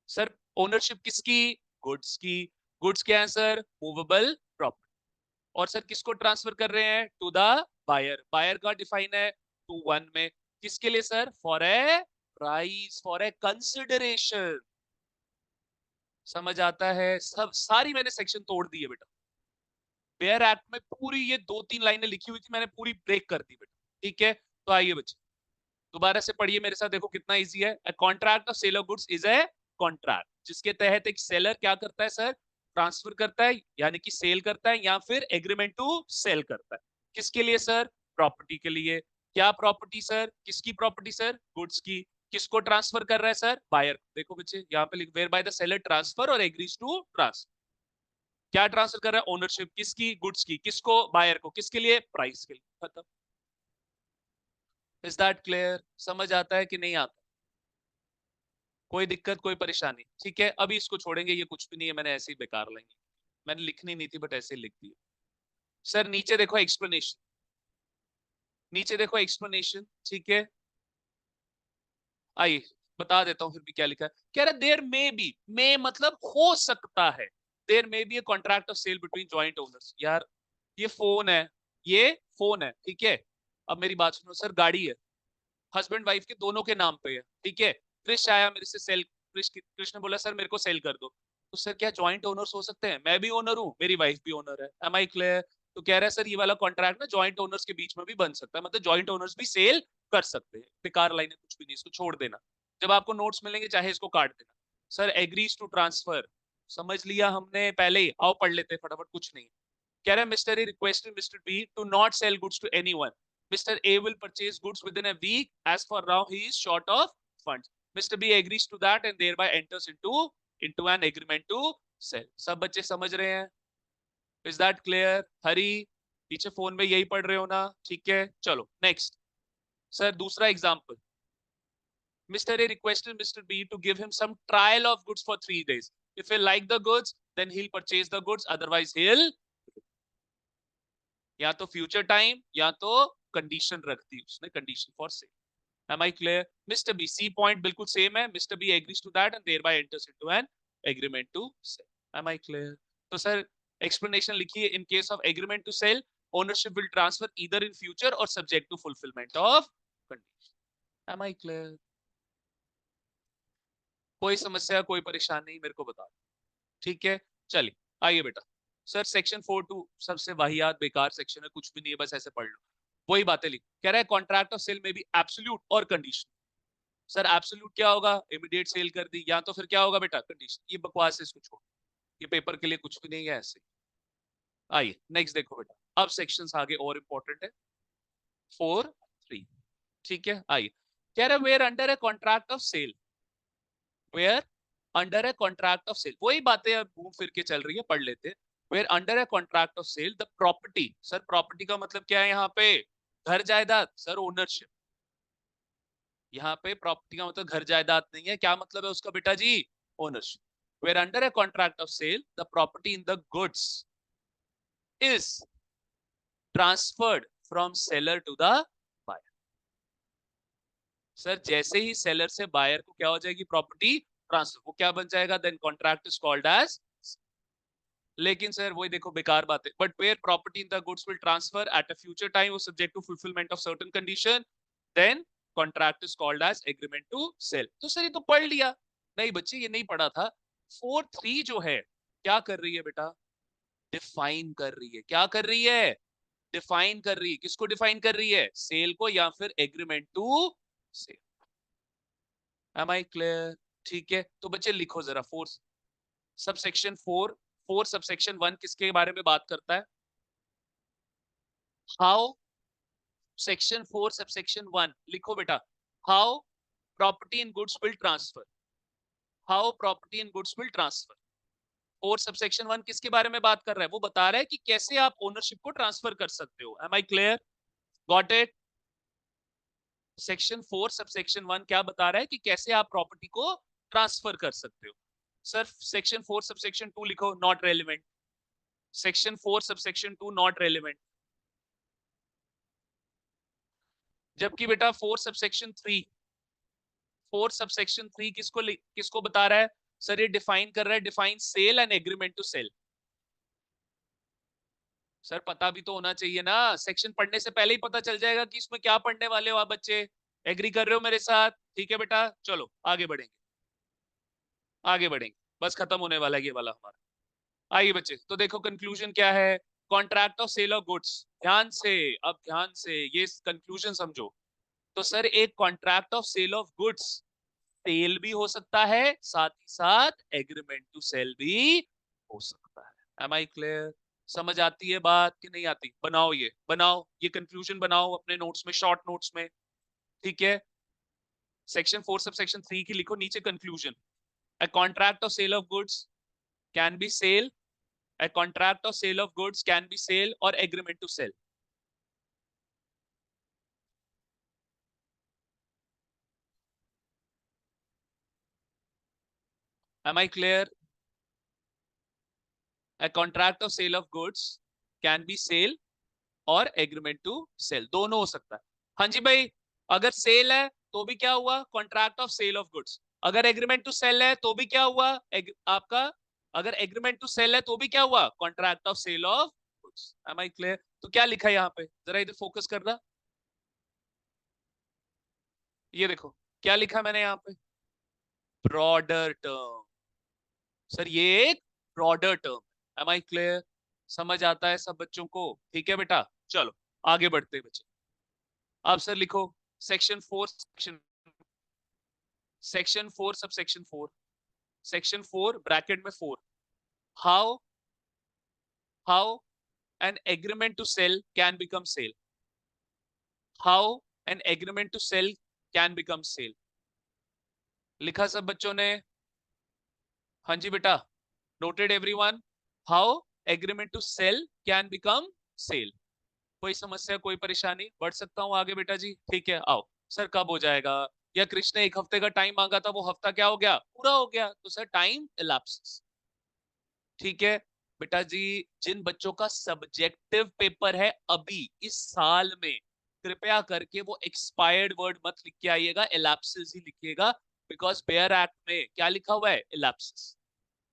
सर ओनरशिप किसकी? गुड्स की। गुड्स क्या है सर? Movable property. और सर किसको ट्रांसफर कर रहे हैं? To the buyer. बायर का डिफाइन है 2:1 में। किसके लिए sir? For a price, for a consideration. समझ आता है? सब सारी मैंने सेक्शन तोड़ दी है बेटा। बेयर एक्ट में पूरी ये 2-3 लाइनें लिखी हुई थी, मैंने पूरी ब्रेक कर दी बेटा। ठीक है, तो आइए बच्चे दोबारा से पढ़िए मेरे साथ, देखो कितना इजी है। A contract of sale of goods is a contract जिसके तहत एक सेलर क्या करता है सर? ट्रांसफर करता है, यानी कि सेल करता है, या फिर एग्रीमेंट टू सेल करता है। किसके लिए सर? प्रॉपर्टी के लिए। क्या प्रॉपर्टी सर? किसकी प्रॉपर्टी सर? गुड्स की। किसको ट्रांसफर कर रहा है सर? बायर। देखो बच्चे यहाँ पे लिख, whereby the seller transfer or agrees to transfer. क्या ट्रांसफर कर रहा है? ओनरशिप। किसकी? गुड्स की। किसको? बायर को। किसके लिए? प्राइस के लिए। खत्म। Is that clear? समझ आता है कि नहीं आता? कोई दिक्कत, कोई परेशानी? ठीक है, अभी इसको छोड़ेंगे, ये कुछ भी नहीं है, मैंने ऐसे ही बेकार लेंगे, मैंने लिखनी नहीं थी बट ऐसे ही लिख दी। सर नीचे देखो एक्सप्लेनेशन, नीचे देखो एक्सप्लेनेशन, ठीक है आइए बता देता हूं फिर भी क्या लिखा है। कह रहा देयर मे बी, मे मतलब हो सकता है, there may be a contract of sale between joint owners. यार ये फोन है, ये फोन है, ठीक है। अब मेरी बात सुनो, सर गाड़ी है, हस्बैंड वाइफ के दोनों के नाम पे है, ठीक है। क्रिश आया मेरे से सेल, कृष्ण बोला सर मेरे को सेल कर दो, तो सर क्या जॉइंट ओनर्स हो सकते हैं? मैं भी ओनर हूँ, मेरी वाइफ भी ओनर है। Am I clear? तो कह रहा है सर ये वाला कॉन्ट्रैक्ट ना जॉइंट ओनर्स के बीच में भी बन सकता है, मतलब जॉइंट ओनर्स भी सेल कर सकते हैं। बेकार लाइन है, कुछ भी नहीं, इसको छोड़ देना। जब आपको नोट्स मिलेंगे चाहे इसको काट देना। सर एग्रीज टू ट्रांसफर, समझ लिया हमने पहले ही, आओ पढ़ लेते हैं फटाफट, कुछ नहीं। कह रहा है mister A requested mister B to not sell goods to anyone. Mr. A will purchase goods within a week. As for now, he is short of funds. Mr. B agrees to that and thereby enters into an agreement to sell. सब बच्चे समझ रहे हैं? Is that clear? हरी पीछे phone में यही पढ़ रहे हो ना? ठीक है, चलो नेक्स्ट। सर दूसरा example, Mr. A requested Mr. B to give him some trial of goods for 3 days. If he like the goods, then he'll purchase the goods. Otherwise, he'll, या तो फ्यूचर टाइम या तो condition रख दी उसने, condition for sale. Am I clear? Mr. B, C point बिल्कुल same है। Mr. B agrees to that and thereby enters into an agreement to sell. Am I clear? तो sir explanation लिखिए, in case of agreement to sell, ownership will transfer either in future or subject to fulfillment of condition. Am I clear? कोई समस्या, कोई परेशानी नहीं, मेरे को बता दो, ठीक है। चलिए आइए बेटा, सर सेक्शन 4 टू सबसे वाहियात बेकार सेक्शन है, कुछ भी नहीं है, बस ऐसे पढ़ लो। वही बातें लिख, कह रहा है कॉन्ट्रैक्ट ऑफ सेल में भी एब्सोल्यूट और कंडीशन। सर एब्सोल्यूट क्या होगा, इमीडिएट सेल कर दी, या तो फिर क्या होगा बेटा, कंडीशन। ये बकवास है, इसको छोड़, ये पेपर के लिए कुछ भी नहीं है ऐसे। आइए नेक्स्ट देखो बेटा, अब सेक्शंस आगे और इंपॉर्टेंट है, 4, 3, ठीक है। आइए, कह रहा है where under a contract of sale, where under a contract of sale, वही बातें अब घूम फिर के चल रही है, पढ़ लेते हैं। Where under a contract of sale the property, sir property का मतलब क्या है यहाँ पे, घर जायदाद, सर ओनरशिप। यहाँ पे प्रॉपर्टी का मतलब घर जायदाद नहीं है, क्या मतलब है उसका बेटा जी, ownership. Where under a contract of sale the property in the goods is transferred from seller to the buyer. Sir जैसे ही सेलर से बायर को क्या हो जाएगी, प्रॉपर्टी ट्रांसफर, वो क्या बन जाएगा, then contract is called as. लेकिन सर वही देखो बेकार बात है, but where property in the goods will transfer at a future time वो subject to fulfilment of certain condition, then contract is called as agreement to sell. तो sir ये तो पढ़ लिया, नहीं बच्चे ये नहीं पढ़ा था। 4.3 जो है क्या कर रही है बेटा, डिफाइन कर रही है, क्या कर रही है, डिफाइन कर रही है, किसको डिफाइन कर रही है, सेल को या फिर agreement to cell. Am I clear, ठीक है। तो बच्चे लिखो जरा, फोर्स सबसेक्शन 4 सबसेक्शन 1 किसके बारे में बात करता है, हाउ, सेक्शन 4 सबसेक्शन 1 लिखो बेटा, how property in goods will transfer, how property in goods will transfer. 4 subsection 1 किसके बारे में बात कर रहा है, वो बता रहा है कि कैसे आप ओनरशिप को ट्रांसफर कर सकते हो। Am I clear, got it. Section 4 subsection 1 क्या बता रहा है कि कैसे आप प्रॉपर्टी को ट्रांसफर कर सकते हो। सर सेक्शन 4 सबसेक्शन 2 लिखो, not relevant, section 4 subsection 2 not relevant. जबकि बेटा 4 सबसेक्शन 3, 4 सबसेक्शन 3 किसको बता रहा है, सर ये डिफाइन कर रहा है, define sale and agreement to sell. Sir पता भी तो होना चाहिए ना, सेक्शन पढ़ने से पहले ही पता चल जाएगा कि इसमें क्या पढ़ने वाले हो आप बच्चे। एग्री कर रहे हो मेरे साथ, ठीक है बेटा, चलो आगे बढ़ेंगे, आगे बढ़ेंगे, बस खत्म होने वाला है ये वाला हमारा। आइए बच्चे, तो देखो कंक्लूजन क्या है, contract of sale of goods, ध्यान से, अब ध्यान से ये कंक्लूजन समझो। तो सर एक contract of sale of goods sale भी हो सकता है, साथ ही साथ एग्रीमेंट टू सेल भी हो सकता है। एम आई क्लियर, समझ आती है बात कि नहीं आती, बनाओ ये, बनाओ ये कंक्लूजन बनाओ अपने नोट्स में, शॉर्ट नोट्स में, ठीक है। सेक्शन 4 सब सेक्शन 3 की लिखो नीचे conclusion, a contract of sale of goods can be sale, a contract of sale of goods can be sale or agreement to sell. Am I clear? A contract of sale of goods can be sale और agreement to sell, दोनों हो सकता है। हाँ जी भाई, अगर cell है तो भी क्या हुआ, contract of sale of goods, अगर एग्रीमेंट टू सेल है तो भी क्या हुआ, आपका, अगर एग्रीमेंट टू सेल है तो भी क्या हुआ, contract of sale of goods. Am I clear? तो क्या लिखा है यहाँ पे, जरा इधर फोकस करना, ये देखो क्या लिखा मैंने यहाँ पे, ब्रॉडर टर्म। सर ये एक broader term, am I clear, समझ आता है सब बच्चों को, ठीक है बेटा, चलो आगे बढ़ते हैं बच्चे। अब सर लिखो section 4 section 4 sub section 4, section 4 bracket में 4, how, how an agreement to sell can become sale, how an agreement to sell can become sale. लिखा सब बच्चों ने, हाँ जी बेटा, noted everyone, how agreement to sell can become sale. कोई समस्या, कोई परेशानी, बढ़ सकता हूँ आगे बेटा जी, ठीक है आओ। सर कब हो जाएगा, या कृष्ण ने 1 हफ्ते का टाइम मांगा था, वो हफ्ता क्या हो गया, पूरा हो गया, तो सर टाइम इलैप्सेस, ठीक है बेटा जी। जिन बच्चों का सब्जेक्टिव पेपर है अभी इस साल में, कृपया करके वो एक्सपायर्ड वर्ड मत लिख के आइएगा, इलैप्सेस ही लिखिएगा, बिकॉज बेयर एक्ट में क्या लिखा हुआ है, इलैप्सेस।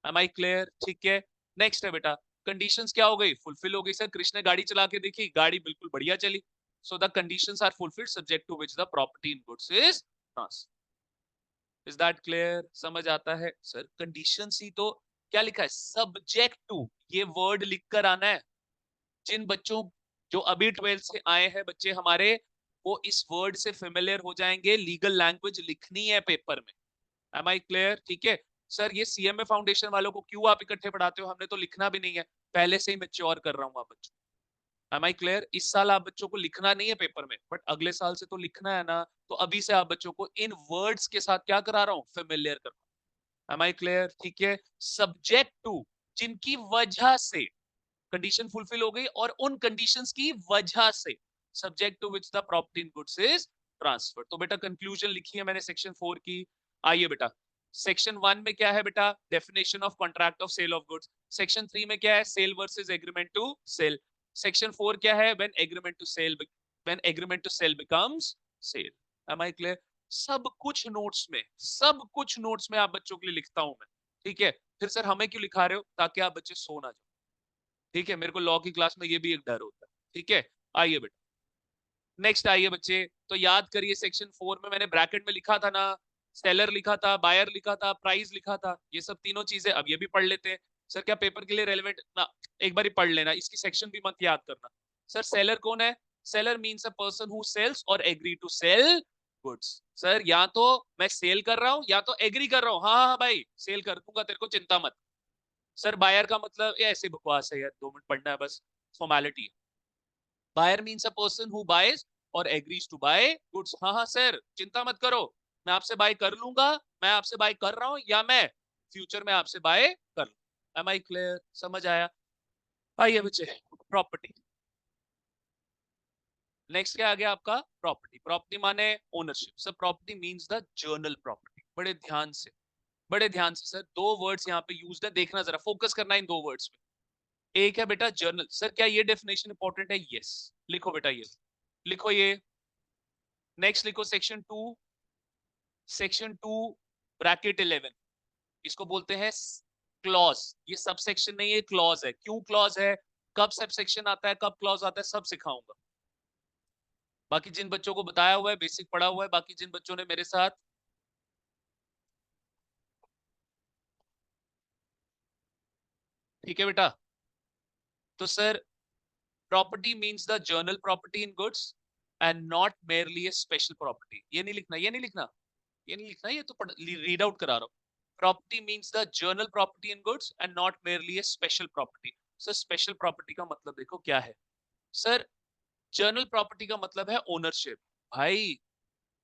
एम आई क्लियर, ठीक है। नेक्स्ट है बेटा, कंडीशंस क्या हो गई, फुलफिल हो गई। सर कृष्ण ने गाड़ी चला के देखी, गाड़ी बिल्कुल बढ़िया चली, so the conditions are fulfilled subject to which the property in goods is transferred. Is that clear, समझ आता है सर, कंडीशंस ही तो, क्या लिखा है, सब्जेक्ट टू, ये वर्ड लिख कर आना है। जिन बच्चों जो अभी 12th से आए हैं बच्चे हमारे, वो इस वर्ड से फेमिलियर हो जाएंगे, लीगल लैंग्वेज लिखनी है पेपर में। Am I clear? ठीक है सर, ये सीएमए फाउंडेशन वालों को क्यों आप इकट्ठे पढ़ाते हो, हमने तो लिखना भी नहीं है, पहले से ही मैच्योर कर रहा हूँ आप बच्चों। Am I clear? इस साल आप बच्चों को लिखना नहीं है पेपर में, बट अगले साल से तो लिखना है ना, तो अभी से आप बच्चों को इन वर्ड्स के साथ क्या करा रहा हूँ, फेमिलियर कर रहा हूँ। Am I clear? ठीक है, सब्जेक्ट टू, जिनकी वजह से कंडीशन फुलफिल हो गई और उन कंडीशंस की वजह से subject to which the property in goods is transfer. तो बेटा कंक्लूजन लिखी है मैंने सेक्शन 4 की। आइए बेटा, सेक्शन 1 में क्या है बेटा, definition of contract of sale of goods. Section 3 में क्या है, sale versus agreement to sell. Section 4 क्या है, when agreement to sell, when agreement to sell becomes sale. Am I clear? सब कुछ नोट्स में आप बच्चों के लिए लिखता हूं मैं। ठीक है, फिर सर हमें क्यों लिखा रहे हो, ताकि आप बच्चे सो ना जाओ। ठीक है, मेरे को लॉ की क्लास में ये भी एक डर होता है। ठीक है, आइए बेटा नेक्स्ट आइए बच्चे, तो याद करिए सेक्शन 4 में मैंने ब्रैकेट में लिखा था ना, सेलर लिखा था, बायर लिखा था, प्राइस लिखा था, ये सब तीनों चीजें अब ये भी पढ़ लेते हैं। सर क्या पेपर के लिए रेलेवेंट ना, एक बार ही पढ़ लेना, इसकी सेक्शन भी मत याद करना। सर सेलर कौन है, seller means a person who sells और agree to sell goods. Sir या तो मैं सेल कर रहा हूं या तो एग्री कर रहा हूं, हाँ हाँ भाई सेल कर दूंगा तेरे को, चिंता मत। सर बायर का मतलब ये ऐसे बकवास है यार, 2 मिनट पढ़ना है बस, फॉर्मेलिटी है। Buyer means a person who buys or agrees to buy goods. हाँ हाँ सर चिंता मत करो, मैं आपसे बाय कर लूंगा, मैं आपसे बाय कर रहा हूं या मैं फ्यूचर में आपसे बाय कर लूंगा। Am I clear? समझ आया? आइए बच्चे, प्रॉपर्टी। नेक्स्ट क्या आ गया आपका, प्रॉपर्टी। प्रॉपर्टी माने ownership. Sir property means the journal property. बड़े ध्यान से, बड़े ध्यान से सर, दो वर्ड्स यहाँ पे यूज है, देखना जरा, फोकस करना इन दो वर्ड्स पे। एक है बेटा जर्नल। सर क्या ये डेफिनेशन इंपॉर्टेंट है? यस, लिखो बेटा ये, लिखो ये। नेक्स्ट लिखो सेक्शन 2, सेक्शन 2 ब्रैकेट 11, इसको बोलते हैं क्लॉज। ये सब सेक्शन नहीं है, क्लॉज है। क्यों क्लॉज है, कब सब सेक्शन आता है, कब क्लॉज आता है, सब सिखाऊंगा। बाकी जिन बच्चों को बताया हुआ है, बेसिक पढ़ा हुआ है, बाकी जिन बच्चों ने मेरे साथ, ठीक है बेटा। तो sir property means the journal property in goods and not merely A special property. ये नहीं लिखना, ये नहीं लिखना, ये नहीं लिखना, ये तो रीड आउट करा रहा हूं। Property means the journal property in goods and not merely A special property. Sir special property का मतलब देखो क्या है। सर जर्नल प्रॉपर्टी का मतलब है ओनरशिप। भाई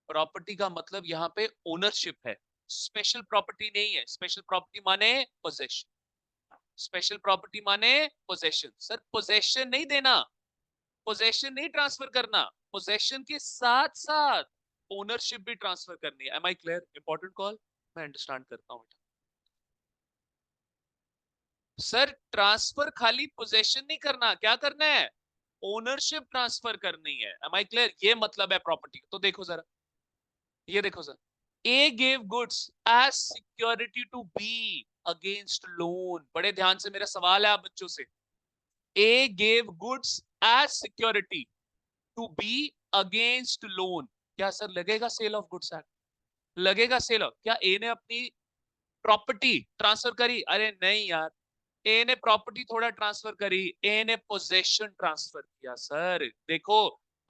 प्रॉपर्टी का मतलब यहाँ पे ओनरशिप है, स्पेशल प्रॉपर्टी नहीं है। स्पेशल प्रॉपर्टी माने पोजेशन, स्पेशल प्रॉपर्टी माने पोजेशन। सर पोजेशन नहीं देना, पोजेशन नहीं ट्रांसफर करना, पोजेशन के साथ साथ ओनरशिप भी ट्रांसफर करनी है। Am I clear? Important call, मैं अंडरस्टैंड करता हूँ। सर ट्रांसफर खाली पोजेशन नहीं करना, क्या करना है, ओनरशिप ट्रांसफर करनी है। Am I clear? ये मतलब है प्रॉपर्टी। तो देखो जरा, ये देखो sir, A gave goods as security to be against loan. बड़े ध्यान से मेरा सवाल है आप बच्चों से, A gave goods as security to be against loan. क्या सर लगेगा सेल ऑफ गुड्स एक्ट? लगेगा सेल ऑफ? क्या ए ने अपनी प्रॉपर्टी ट्रांसफर करी? अरे नहीं यार, ए ने प्रॉपर्टी थोड़ा ट्रांसफर करी, ए ने पोजेशन ट्रांसफर किया। सर देखो,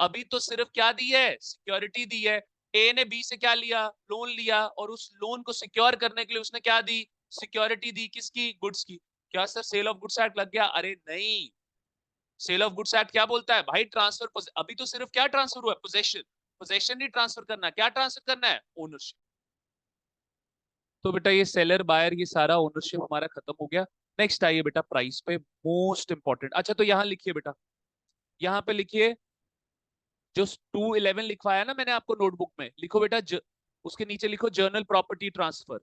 अभी तो सिर्फ क्या दी है, सिक्योरिटी दी है। ए ने बी से क्या लिया, लोन लिया, और उस लोन को सिक्योर करने के लिए उसने क्या दी, सिक्योरिटी दी, किसकी, गुड्स की। क्या sir sale of goods act लग गया? अरे नहीं, सेल ऑफ गुड्स एक्ट क्या बोलता है भाई, ट्रांसफर। अभी तो सिर्फ क्या ट्रांसफर हुआ है, पोजेशन। पोजेशन नहीं ट्रांसफर करना, क्या ट्रांसफर करना है, ओनरशिप। तो बेटा ये सेलर बायर ये सारा ओनरशिप हमारा खत्म हो गया। नेक्स्ट आइए बेटा प्राइस पे, मोस्ट इंपॉर्टेंट। अच्छा तो यहाँ लिखिए बेटा, यहाँ पे लिखिए जो 211 लिखवाया ना मैंने आपको नोटबुक में, लिखो बेटा उसके नीचे लिखो journal property transfer.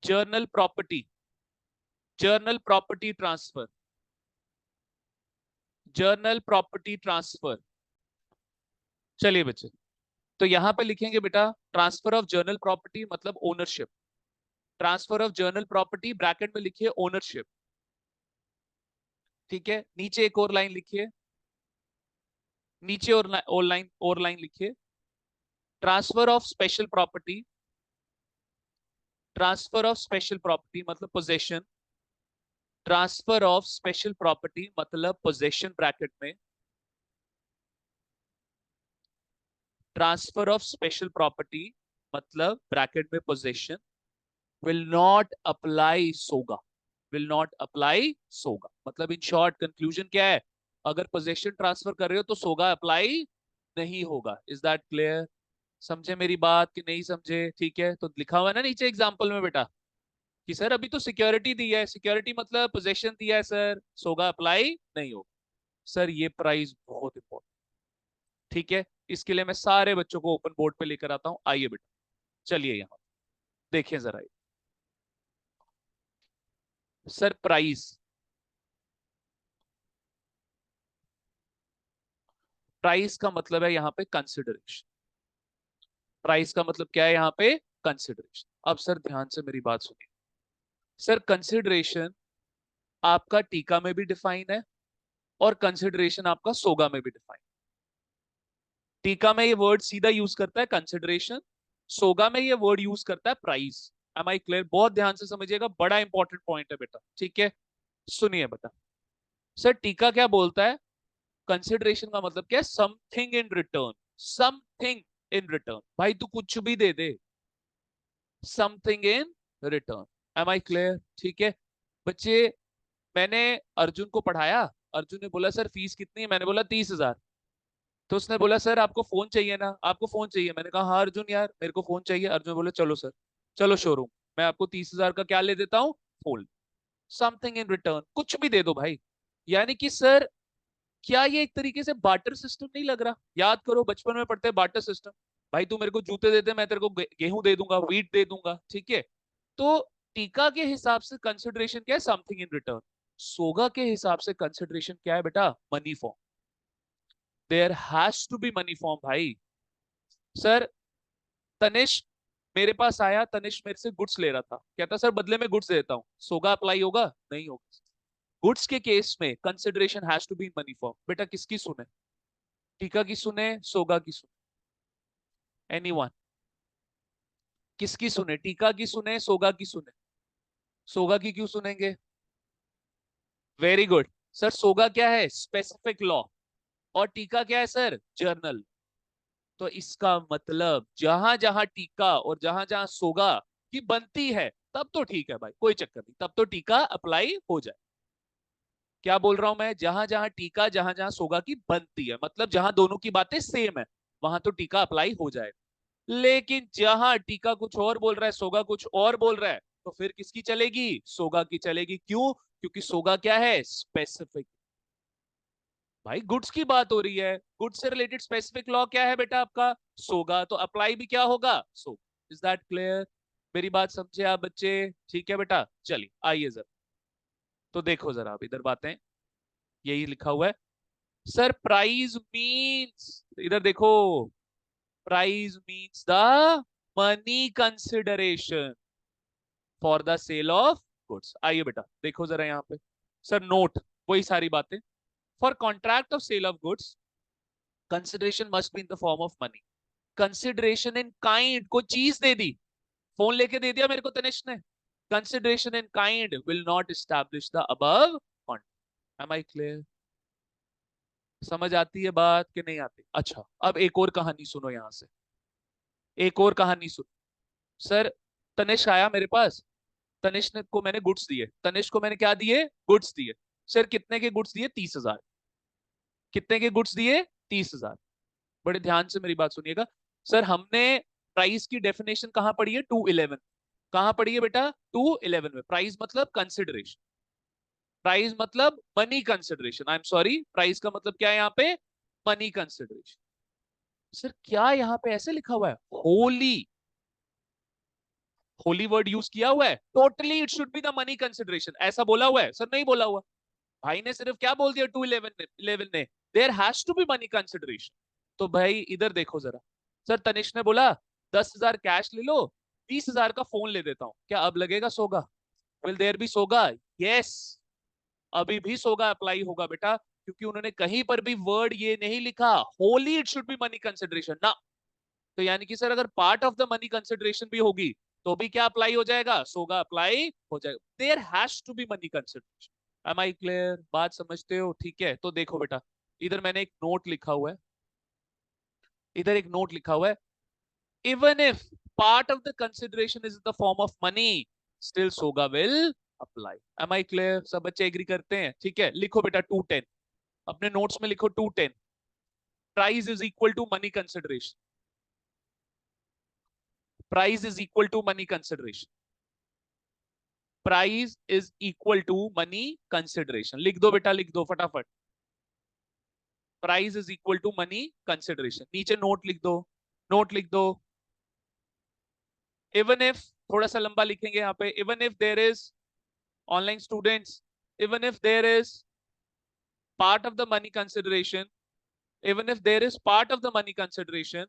Journal property, journal property transfer, journal property transfer. चलिए बच्चे, तो यहाँ पे लिखेंगे बेटा ट्रांसफर ऑफ जर्नल प्रॉपर्टी मतलब ownership. Transfer of journal property bracket में लिखिए ओनरशिप। ठीक है, नीचे एक और लाइन लिखिए, नीचे और लाइन लिखिए, transfer of special property, transfer of special property मतलब possession, transfer of special property मतलब पोजेशन ब्रैकेट में, ट्रांसफर ऑफ स्पेशल प्रॉपर्टी मतलब ब्रैकेट में possession, will not apply SOGA, will not apply SOGA. मतलब इन शॉर्ट कंक्लूजन क्या है, अगर possession transfer कर रहे हो तो सोगा अप्लाई नहीं होगा। Is that clear? समझे मेरी बात कि नहीं समझे? ठीक है, तो लिखा हुआ है ना नीचे एग्जाम्पल में बेटा कि सर अभी तो सिक्योरिटी दी है, सिक्योरिटी मतलब पोजेशन दिया है सर, सोगा अप्लाई नहीं होगा। सर ये प्राइस बहुत इंपॉर्टेंट, ठीक है, इसके लिए मैं सारे बच्चों को ओपन बोर्ड पे लेकर आता हूं। आइए बेटा, चलिए यहाँ देखिए जरा। सर प्राइस, प्राइस का मतलब है यहाँ पे कंसिडरेशन। प्राइस का मतलब क्या है यहाँ पे? कंसिडरेशन। अब सर ध्यान से मेरी बात सुनिए। सर कंसिडरेशन आपका टीका में भी डिफाइन है और कंसिडरेशन आपका सोगा में भी डिफाइन। टीका में ये वर्ड सीधा यूज करता है कंसिडरेशन, सोगा में ये वर्ड यूज करता है प्राइस। M I clear? बहुत ध्यान से समझिएगा, बड़ा इंपॉर्टेंट पॉइंट है बेटा, ठीक है। सुनिए बेटा, सर टीका क्या बोलता है? कंसिडरेशन का मतलब क्या है? Something in return, something in return. भाई तू कुछ भी दे दे, something in return. Am I clear? ठीक है बच्चे, मैंने अर्जुन को पढ़ाया, अर्जुन ने बोला सर फीस कितनी है, मैंने बोला 30,000। तो उसने बोला सर आपको फोन चाहिए ना, आपको फोन चाहिए। मैंने कहा हाँ अर्जुन यार मेरे को फोन चाहिए। अर्जुन बोले चलो सर, चलो शोरूम, मैं आपको 30,000 का क्या ले देता हूँ? फोन। समथिंग इन रिटर्न, कुछ भी दे दो भाई। यानी कि सर क्या ये एक तरीके से बार्टर सिस्टम नहीं लग रहा? याद करो बचपन में पढ़ते हैं बार्टर सिस्टम। भाई तू मेरे को जूते देते, मैं तेरे को गेहूं दे दूंगा, वीट दे दूंगा, ठीक है। तो टीका के हिसाब से कंसिडरेशन क्या है? Something in return. सोगा के हिसाब से कंसिडरेशन क्या है बेटा? Money form. There has to be money form भाई। सर तनिष्क मेरे पास आया, तनिष्क मेरे से गुड्स ले रहा था, कहता सर बदले में गुड्स देता हूँ, सोगा अप्लाई होगा? नहीं होगा। गुड्स के केस में consideration has to be money form. बेटा किसकी सुने? टीका की सुने, सोगा की सुने? एनीवन? किसकी सुने? टीका की सुने, सोगा की सुने? सोगा की क्यों सुनेंगे? Very good. सर सोगा क्या है? Specific law. और टीका क्या है सर? जर्नल। तो इसका मतलब जहां जहां टीका और जहां जहां सोगा की बनती है तब तो ठीक है भाई, कोई चक्कर नहीं, तब तो टीका अप्लाई हो जाए। क्या बोल रहा हूं मैं? जहां जहां टीका, जहां जहां सोगा की बनती है, मतलब जहां दोनों की बातें सेम है, वहां तो टीका अप्लाई हो जाएगा। लेकिन जहां टीका कुछ और बोल रहा है, सोगा कुछ और बोल रहा है, तो फिर किसकी चलेगी? सोगा की चलेगी। क्यों? क्योंकि सोगा क्या है? स्पेसिफिक। भाई गुड्स की बात हो रही है, गुड्स से रिलेटेड स्पेसिफिक लॉ क्या है बेटा आपका? सोगा। तो अप्लाई भी क्या होगा? सो। Is that clear? मेरी बात समझे आप बच्चे? ठीक है बेटा, चलिए आइए जरा, तो देखो जरा अब इधर बातें, यही लिखा हुआ है। सर प्राइस मींस, इधर देखो, price means the money consideration for the sale of goods. आइए बेटा देखो जरा यहाँ पे, सर नोट वही सारी बातें। For contract of sale of goods consideration must be in the form of money. Consideration in kind, को चीज दे दी, फोन लेके दे दिया मेरे को तनिष्क ने, consideration in kind will not establish the above contract. Am I clear? समझ आती है बात कि नहीं आती? अच्छा अब एक और कहानी सुनो यहाँ से, एक और कहानी सुनो। सर तनिष्क आया मेरे पास, तनिष्क ने को मैंने गुड्स दिए, तनिष्क को मैंने क्या दिए? गुड्स दिए। सर कितने के गुड्स दिए? 30,000। कितने के गुड्स दिए? 30,000। बड़े ध्यान से मेरी बात सुनिएगा। सर हमने प्राइस की डेफिनेशन कहाँ पढ़ी है? 211। कहाँ पढ़ी है बेटा? 211 में। प्राइस मतलब कंसिडरेशन, प्राइस मतलब money consideration, I am sorry, price का मतलब क्या है यहाँ पे? Money consideration. सर क्या यहाँ पे ऐसे लिखा हुआ है? होली, होली वर्ड यूज किया हुआ है? Totally it should be the money consideration, ऐसा बोला हुआ है? सर नहीं बोला हुआ। भाई ने सिर्फ क्या बोल दिया? 211 ने there has to be money consideration. तो भाई इधर देखो जरा, सर तनिष्क ने बोला 10,000 कैश ले लो, 20,000 का फोन ले देता हूं, क्या अब लगेगा SOGA? Will there be SOGA? Yes, अभी भी सोगा अप्लाई होगा बेटा, क्योंकि उन्होंने कहीं पर भी वर्ड ये नहीं लिखा Holi it should be money consideration ना। तो यानी कि सर अगर part of the money consideration भी होगी तो भी क्या अप्लाई हो जाएगा? सोगा अप्लाई हो जाएगा। There has to be money consideration. Am I clear? बात समझते हो? ठीक है, तो देखो बेटा, इधर मैंने एक नोट लिखा हुआ है, इधर एक नोट लिखा हुआ है, even if part of the consideration is the form of money, still SOGA will apply. Am I clear? सब बच्चे एग्री करते हैं? ठीक है, लिखो बेटा 210, अपने नोट्स में लिखो 210, price is equal to money consideration, price is equal to money consideration, price is equal to money consideration. लिख दो बेटा, लिख दो फटाफट, price is equal to money consideration. नीचे नोट लिख दो, नोट लिख दो। इवन इफ, थोड़ा सा लंबा लिखेंगे यहाँ पे, even if there is, online students, even if there is part of the money consideration, even if there is part of the money consideration,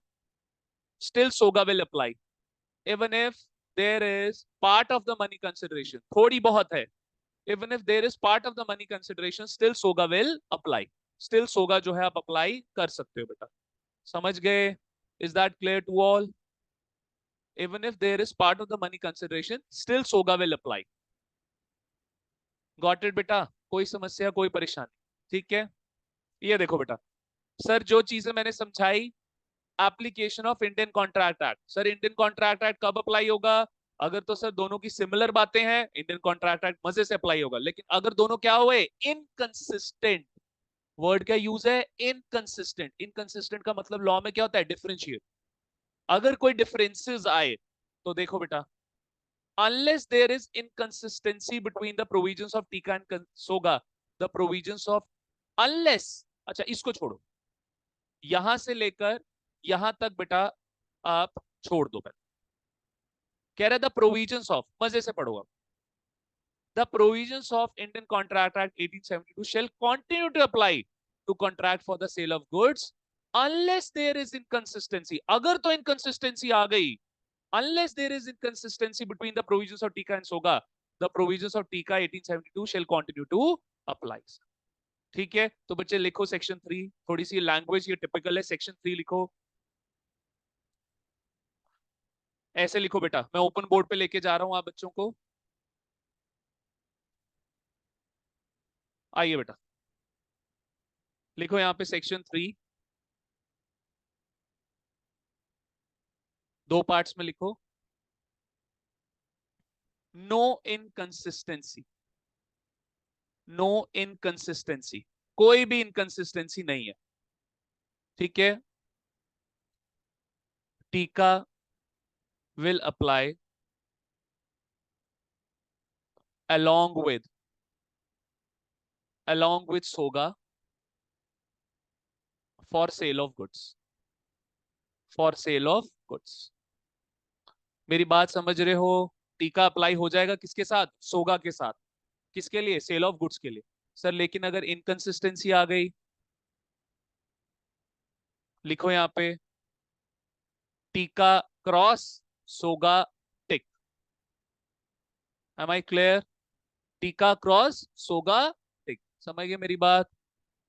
still SOGA will apply. Even if there is part of the money consideration, थोड़ी बहुत है, even if there is part of the money consideration, still SOGA will apply. Still SOGA जो है आप apply कर सकते हो बेटा, समझ गए? Is that clear to all? Even if there is part of the money consideration, still SOGA will apply. Got it बेटा? कोई समस्या, कोई परेशानी? ठीक है, ये देखो बेटा, सर जो चीजें मैंने समझाई, application of Indian contract act. Sir Indian contract act कब अप्लाई होगा? अगर तो सर दोनों की सिमिलर बातें हैं, इंडियन कॉन्ट्रैक्ट एक्ट मजे से अप्लाई होगा, लेकिन अगर दोनों क्या हुए, इनकंसिस्टेंट, वर्ड क्या यूज है, इनकंसिस्टेंट। इनकंसिस्टेंट का मतलब लॉ में क्या होता है, डिफरेंशिएट। अगर कोई डिफरेंसेस आए तो देखो बेटा, unless there is inconsistency between the provisions of टीका and सोगा, the provisions of, unless, अच्छा इसको छोड़ो, यहां से लेकर यहां तक बेटा आप छोड़ दो। कह रहा है द प्रोविजंस ऑफ, मजे से पढ़ो आप, the provisions of Indian contract act 1872 shall continue to apply to contract for the sale of goods unless there is inconsistency। अगर तो inconsistency आ गई, unless there is inconsistency between the provisions of टीका and सोगा, the provisions of टीका 1872 shall continue to apply। ठीक है, तो बच्चे लिखो सेक्शन 3, थोड़ी सी लैंग्वेज ये टिपिकल है, सेक्शन 3 लिखो, ऐसे लिखो बेटा, मैं ओपन बोर्ड पे लेके जा रहा हूं आप बच्चों को। आइए बेटा, लिखो यहाँ पे सेक्शन 3, दो पार्ट्स में लिखो। नो इनकंसिस्टेंसी, नो इनकंसिस्टेंसी, कोई भी इनकंसिस्टेंसी नहीं है। ठीक है, टीका will apply along with SOGA for sale of goods, for sale of goods. मेरी बात समझ रहे हो? टीका अप्लाई हो जाएगा किसके साथ, सोगा के साथ, किसके लिए, सेल ऑफ गुड्स के लिए। सर लेकिन अगर इनकंसिस्टेंसी आ गई, लिखो यहाँ पे टीका cross SOGA tick. Am I clear? टीका क्रॉस सोगा टिक, समझ गए मेरी बात?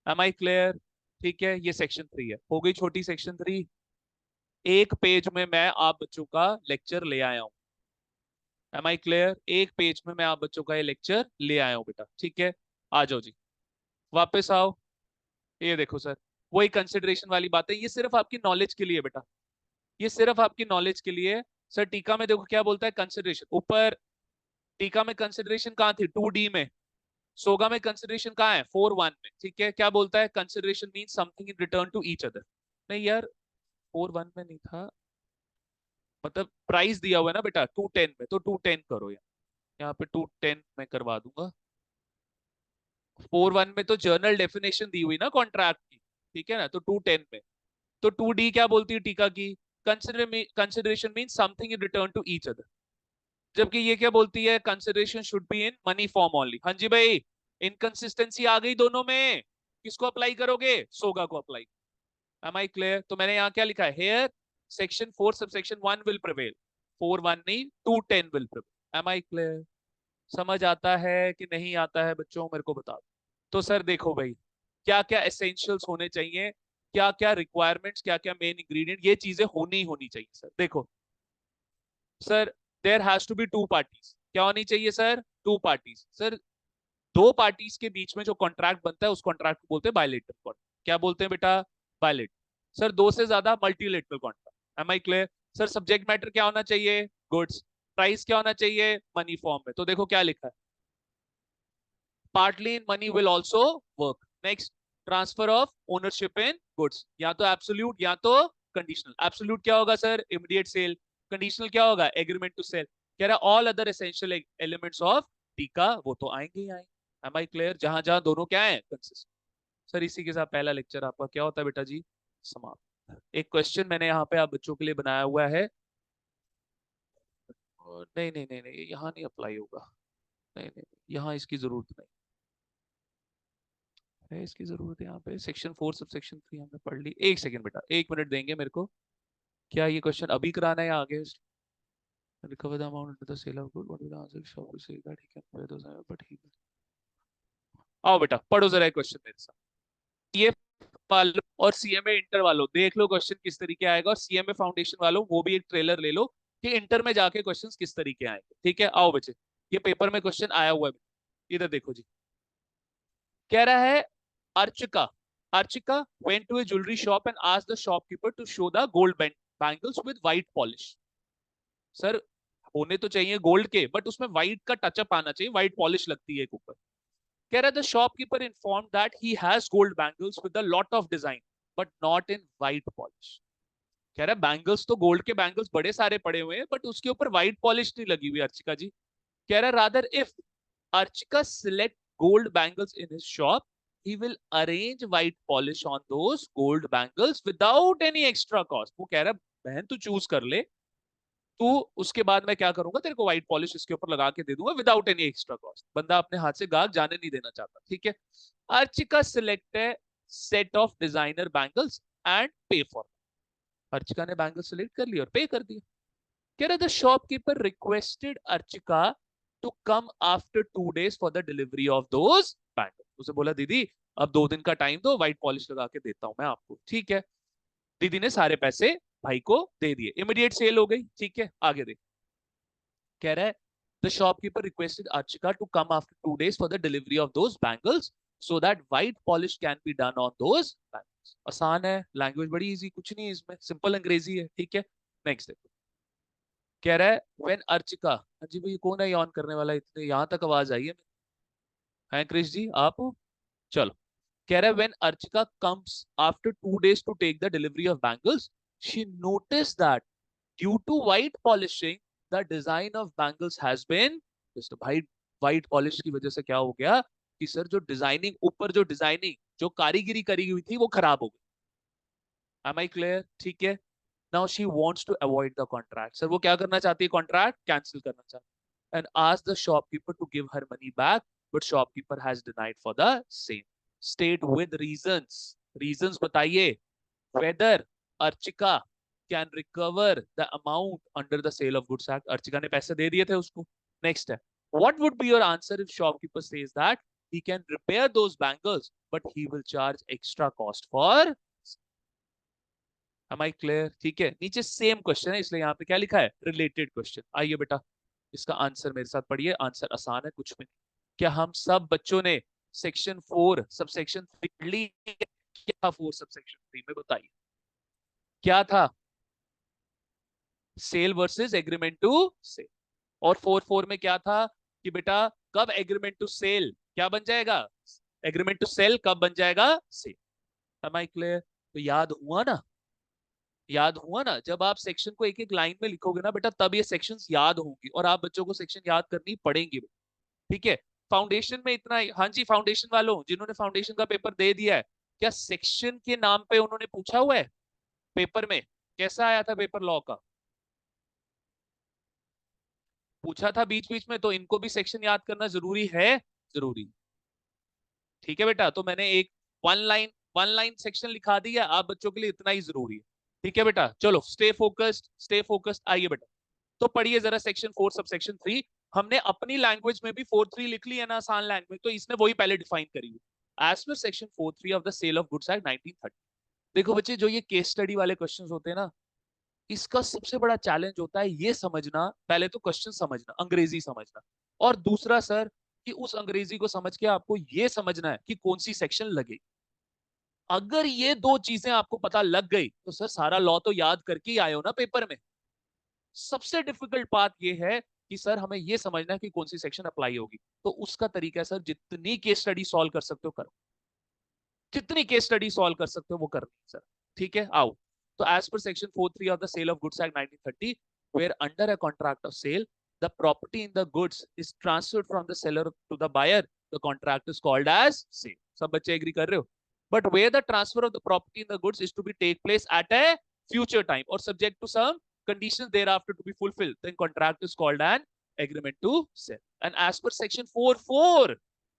Am I clear? ठीक है, ये सेक्शन 3 है, हो गई छोटी सेक्शन 3। एक पेज में मैं आप बच्चों का लेक्चर ले आया हूं। Am I clear? एक पेज में मैं आप बच्चों का ये लेक्चर ले आया हूं बेटा। ठीक है, आ जाओ जी, वापस आओ। ये देखो सर, वही कंसिडरेशन वाली बात है, ये सिर्फ आपकी नॉलेज के लिए बेटा, ये सिर्फ आपकी नॉलेज के लिए। सर टीका में देखो क्या बोलता है, कंसिडरेशन ऊपर, टीका में कंसिडरेशन कहाँ थी, 2D में, सोगा में कंसिडरेशन कहाँ है, 4.1 में। ठीक है, क्या बोलता है, consideration mean something in return to each other. नहीं यार, 4.1 में नहीं था, मतलब प्राइस दिया हुआ है ना बेटा 210 में, तो 210 करो, यहाँ पे 210 में करवा दूंगा। 4.1 में तो जर्नल डेफिनेशन दी हुई ना कॉन्ट्रैक्ट की, ठीक है ना, तो 210 में। तो 2D क्या बोलती है टीका की, consideration mean something in return to each other, जबकि ये क्या बोलती है, consideration should be in money form only. हाँ जी भाई, इनकंसिस्टेंसी आ गई दोनों में, किसको अप्लाई करोगे, सोगा को अप्लाई। Am I clear? तो मैंने यहाँ क्या लिखा है, here section 4 subsection 1 will prevail, 4.1 नहीं 210 will prevail. Am I clear? समझ आता है कि नहीं आता है बच्चों, मेरे को बता दो। तो सर देखो भाई, क्या क्या एसेंशियल्स होने चाहिए, क्या क्या रिक्वायरमेंट्स, क्या क्या मेन इंग्रेडिएंट, ये चीजें होनी होनी चाहिए सर। देखो sir, there has to be two parties, क्या होनी चाहिए सर, टू पार्टीज। सर दो पार्टीज के बीच में जो कॉन्ट्रैक्ट बनता है उस कॉन्ट्रैक्ट को बोलते हैं बायलेटरल कॉन्ट्रैक्ट। क्या बोलते हैं बेटा? बायलेटरल। सर दो से ज्यादा multilateral contract. Am I clear? Sir subject matter क्या होना चाहिए? गुड्स। प्राइस क्या होना चाहिए? मनी फॉर्म में। तो देखो क्या लिखा है, partly in money will also work. Next, transfer of ownership in goods, या तो एब्सोल्यूट या तो कंडीशनल। एब्सोल्यूट क्या होगा सर? Immediate cell. कंडीशनल क्या होगा? Agreement to sell. कह रहा all other essential elements of टीका वो तो आएंगे ही आएंगे। Am I clear? जहां जहां दोनों क्या है? कंसिस्टेंट। सर इसी के साथ पहला लेक्चर आपका क्या होता है बेटा जी? समाप्त। एक क्वेश्चन मैंने यहाँ पे आप बच्चों के लिए बनाया हुआ है, और नहीं नहीं नहीं नहीं, यहाँ नहीं अप्लाई होगा। नहीं नहीं, यहाँ इसकी जरूरत नहीं है, इसकी जरूरत है यहाँ पे। सेक्शन 4 सब सेक्शन 3 हमने पढ़ ली। एक सेकंड बेटा, एक मिनट देंगे मेरे को। क्या ये क्वेश्चन अभी कराना है या आगे? Recover the amount the sale of good, what will the answer shop to say that he can pay those but he. आओ बेटा पढ़ो जरा क्वेश्चन मेरे साथ। ये वालों और सीएमए इंटर वालों देख लो क्वेश्चन किस तरीके आएगा, और सीएमए फाउंडेशन वालों वो भी एक ट्रेलर ले लो कि इंटर में जाके क्वेश्चन किस तरीके आएंगे। ठीक है, आओ बच्चे, ये पेपर में क्वेश्चन आया हुआ है, इधर देखो जी। कह रहा है Archika Archika went to a jewelry shop and asked the shopkeeper to show the gold bangles with white polish। Sir होने तो चाहिए गोल्ड के, बट उसमें व्हाइट का टचअप आना चाहिए, व्हाइट पॉलिश लगती है एक ऊपर। कह रहा है the shopkeeper inform that he has gold bangles with a lot of design but not in white polish. कह रहा है बैंगल्स तो गोल्ड के बैंगल्स बड़े सारे पड़े हुए हैं, बट उसके ऊपर व्हाइट पॉलिश नहीं लगी हुई अर्चिका जी। कह रहा है rather if Archika select gold bangles in his shop, he will arrange white polish on those gold bangles without any extra cost। वो कह रहा है बहन तू चूज कर ले, तू उसके बाद मैं क्या करूंगा, तेरे को व्हाइट पॉलिश इसके ऊपर लगा के दे दूंगा विदाउट एनी एक्स्ट्रा कॉस्ट। बंदा अपने हाथ से गाहक जाने नहीं देना चाहता। ठीक है, अर्चिका सिलेक्ट है set of designer bangles and पे फॉर। अर्चिका ने बैंगल सिलेक्ट कर लिया और पे कर दिया। कह रहा the shopkeeper requested Archika to come after 2 days for the delivery of those bangles. उसे बोला दीदी अब 2 दिन का टाइम दो, व्हाइट पॉलिश लगा के देता हूं मैं आपको। ठीक है, दीदी ने सारे पैसे भाई को दे दिए, इमीडिएट सेल हो गई। ठीक है, आगे देख। कह रहा है the shopkeeper requested Archika to come after 2 days for the delivery of those bangles so that white polish can be done on those bangles. आसान है, लैंग्वेज बड़ी इजी, कुछ नहीं है इसमें, सिंपल अंग्रेजी है। ठीक है, नेक्स्ट देखो। कह रहा है व्हेन अर्चिका, हाँ जी भाई कौन है ऑन करने वाला, इतने यहाँ तक आवाज आई है क्रिश जी आप हो? चलो। कह रहा है when Archika comes after 2 days to take the delivery of bangles she notice that due to white polishing the design of bangles has been disturb. भाई व्हाइट पॉलिश की वजह से क्या हो गया कि सर जो डिजाइनिंग ऊपर जो डिजाइनिंग जो कारीगिरी करी हुई थी वो खराब हो गई। Am I clear? ठीक है, now she wants to avoid the contract. Sir वो क्या करना चाहती है? कॉन्ट्रैक्ट कैंसिल करना चाहती है। And ask the shopkeeper to give her money back but shopkeeper has denied for the same. State with reasons, reasons बताइए whether Archika can recover the amount under the sale of goods act. Archika ने पैसे दे दिए थे उसको। Next है, what would be your answer if shopkeeper says that he can repair those bangles but he will charge extra cost for। Am I clear? ठीक है, नीचे same question है इसलिए यहाँ पे क्या लिखा है? Related question. आइए बेटा इसका आंसर मेरे साथ पढ़िए, आंसर आसान है, कुछ भी नहीं। क्या हम सब बच्चों ने सेक्शन 4 सब सेक्शन 3 ली? क्या 4 सब सेक्शन 3 में बताइए क्या था? Sale versus agreement to sell. और 4 में क्या था कि बेटा कब एग्रीमेंट टू सेल क्या बन जाएगा? एग्रीमेंट टू सेल कब बन जाएगा? सेल। Am I clear? तो याद हुआ ना, याद हुआ ना, जब आप सेक्शन को एक एक लाइन में लिखोगे ना बेटा तब ये सेक्शंस याद होंगी, और आप बच्चों को सेक्शन याद करनी पड़ेंगी। ठीक है, फाउंडेशन में इतना ही। हाँ जी, फाउंडेशन वालों जिन्होंने फाउंडेशन का पेपर दे दिया है, क्या सेक्शन के नाम पे उन्होंने पूछा हुआ है पेपर में? कैसा आया था पेपर लॉ का? पूछा था बीच बीच में, तो इनको भी सेक्शन याद करना जरूरी है, जरूरी। ठीक है बेटा, तो मैंने एक वन लाइन सेक्शन लिखा दिया, आप बच्चों के लिए इतना ही जरूरी है। ठीक है बेटा, चलो स्टे फोकस्ड, स्टे फोकस्ड। आइए बेटा तो पढ़िए जरा सेक्शन 4 सब सेक्शन 3। हमने अपनी लैंग्वेज में भी 4.3 लिख ली है ना, आसान लैंग्वेज, तो इसने वही पहले डिफाइन करी हुई as per section 4.3 of the sale of goods act 1930। देखो बच्चे, जो ये केस स्टडी वाले क्वेश्चंस होते हैं ना, इसका सबसे बड़ा चैलेंज होता है ये समझना, पहले तो क्वेश्चन समझना, अंग्रेजी समझना, और दूसरा सर कि उस अंग्रेजी को समझ के आपको ये समझना है कि कौन सी सेक्शन लगेगी। अगर ये दो चीजें आपको पता लग गई तो सर सारा लॉ तो याद करके ही आए हो ना पेपर में। सबसे डिफिकल्ट बात ये है कि सर हमें ये समझना है कि कौन सी सेक्शन अप्लाई होगी। तो उसका तरीका है सर, जितनी केस स्टडी सॉल्व कर सकते हो करो, जितनी केस स्टडी सॉल्व कर सकते हो वो करनी है सर। ठीक है, आओ। तो as per section 43 of the sale of goods act 1930, where under a contract of sale the property in the goods is transferred from the seller to the buyer, the contract is called as sale. सब बच्चे agree कर रहे हो? But where the transfer of the property in the goods is to be take place at a future time और subject to some conditions thereafter to be fulfilled, then contract is called an agreement to sell. And as per section 4(4),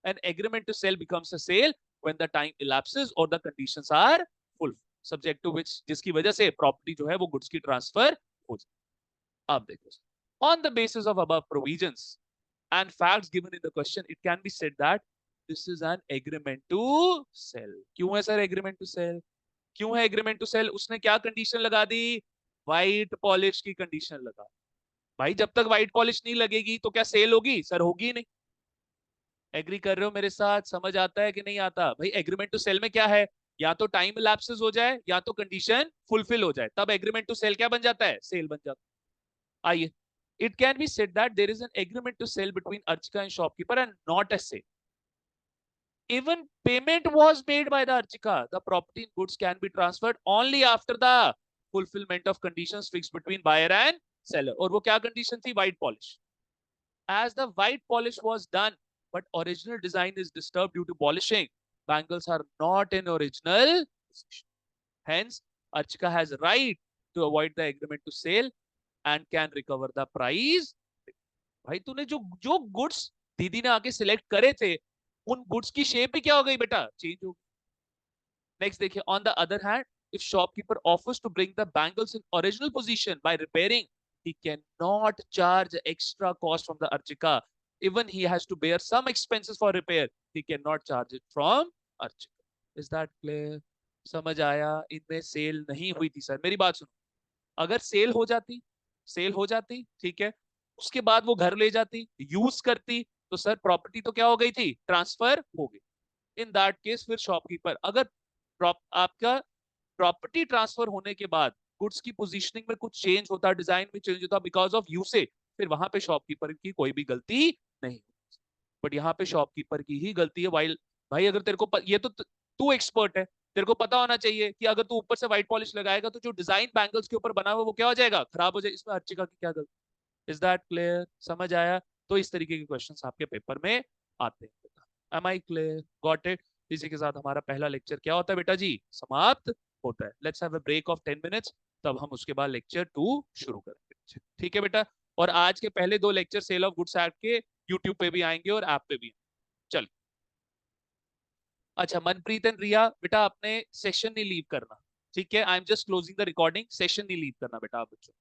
an agreement to sell becomes a sale when the time elapses or the conditions are fulfilled, subject to which, जिसकी वजह से property जो है वो goods की transfer हो जाए। अब देखो, on the basis of above provisions and facts given in the question, it can be said that this is an agreement to sell। क्यों है सर agreement to sell? क्यों है agreement to sell? उसने क्या कंडीशन लगा दी? White polish की condition लगा। भाई जब तक व्हाइट पॉलिश नहीं लगेगी तो क्या सेल होगी? सर होगी नहीं। एग्री कर रहे हो मेरे साथ? समझ आता है कि नहीं आता? भाई एग्रीमेंट टू सेल में क्या है? या तो टाइम लैप्सेस हो जाए या तो कंडीशन फुलफिल हो जाए, तब एग्रीमेंट टू सेल क्या बन जाता है? सेल बन जाता है। आइए, it can be said that there is an agreement to sell between Archika and shopkeeper and not a sale. Even payment was made by the Archika. The property in goods can be transferred only after the fulfillment of conditions fixed between buyer and seller. और वो क्या condition थी? White polish. As the white polish was done, but original design is disturbed due to polishing, bangles are not in original position. Hence, Archika has right to avoid the agreement to sale and can recover the price. भाई तूने जो जो goods दीदी ने आके select करे थे, उन गुड्स की शेप भी क्या हो गई बेटा? चेंज हो गई। नेक्स्ट देखिए, on the other hand, if shopkeeper offers to bring the bangles in original position by repairing, he cannot charge extra cost from the archika. Even he has to bear some expenses for repair, he cannot charge it from archika. Is that clear? समझ आया? इनमें cell नहीं हुई थी sir. मेरी बात सुनो, अगर सेल हो जाती ठीक है, उसके बाद वो घर ले जाती, यूज करती, तो सर प्रॉपर्टी तो क्या हो गई थी? ट्रांसफर हो गई। इन दैट केस फिर शॉपकीपर, अगर आपका प्रॉपर्टी ट्रांसफर होने के बाद गुड्स की पोजीशनिंग में कुछ चेंज होता, डिजाइन में चेंज होता बिकॉज ऑफ यूसेज, फिर वहां पे शॉपकीपर की कोई भी गलती नहीं। बट यहाँ पे शॉपकीपर की ही गलती है। वाइल भाई अगर तेरे को ये तो तू एक्सपर्ट है, तेरे को पता होना चाहिए कि अगर तू ऊपर से व्हाइट पॉलिश लगाएगा तो जो डिजाइन बैंगल्स के ऊपर बना हुआ वो क्या हो जाएगा? खराब हो जाएगा। इसमें अर्चिका की क्या गलती? Is that clear? समझ आया? तो इस तरीके के क्वेश्चंस आपके पेपर में आते हैं। Am I clear? Got it? इसी के साथ हमारा पहला लेक्चर क्या होता है बेटा जी? समाप्त होता है। Let's have a break of 10 minutes, तब हम उसके बाद लेक्चर 2 शुरू करेंगे। ठीक है बेटा? और आज के पहले 2 lecture sale of goods act के यूट्यूब पे भी आएंगे और ऐप पे भी। चल, अच्छा मनप्रीत एंड रिया बेटा, आपने सेशन नहीं लीव करना। ठीक है, I am just closing the recording, session नहीं लीव करना बेटा आप बच्चों।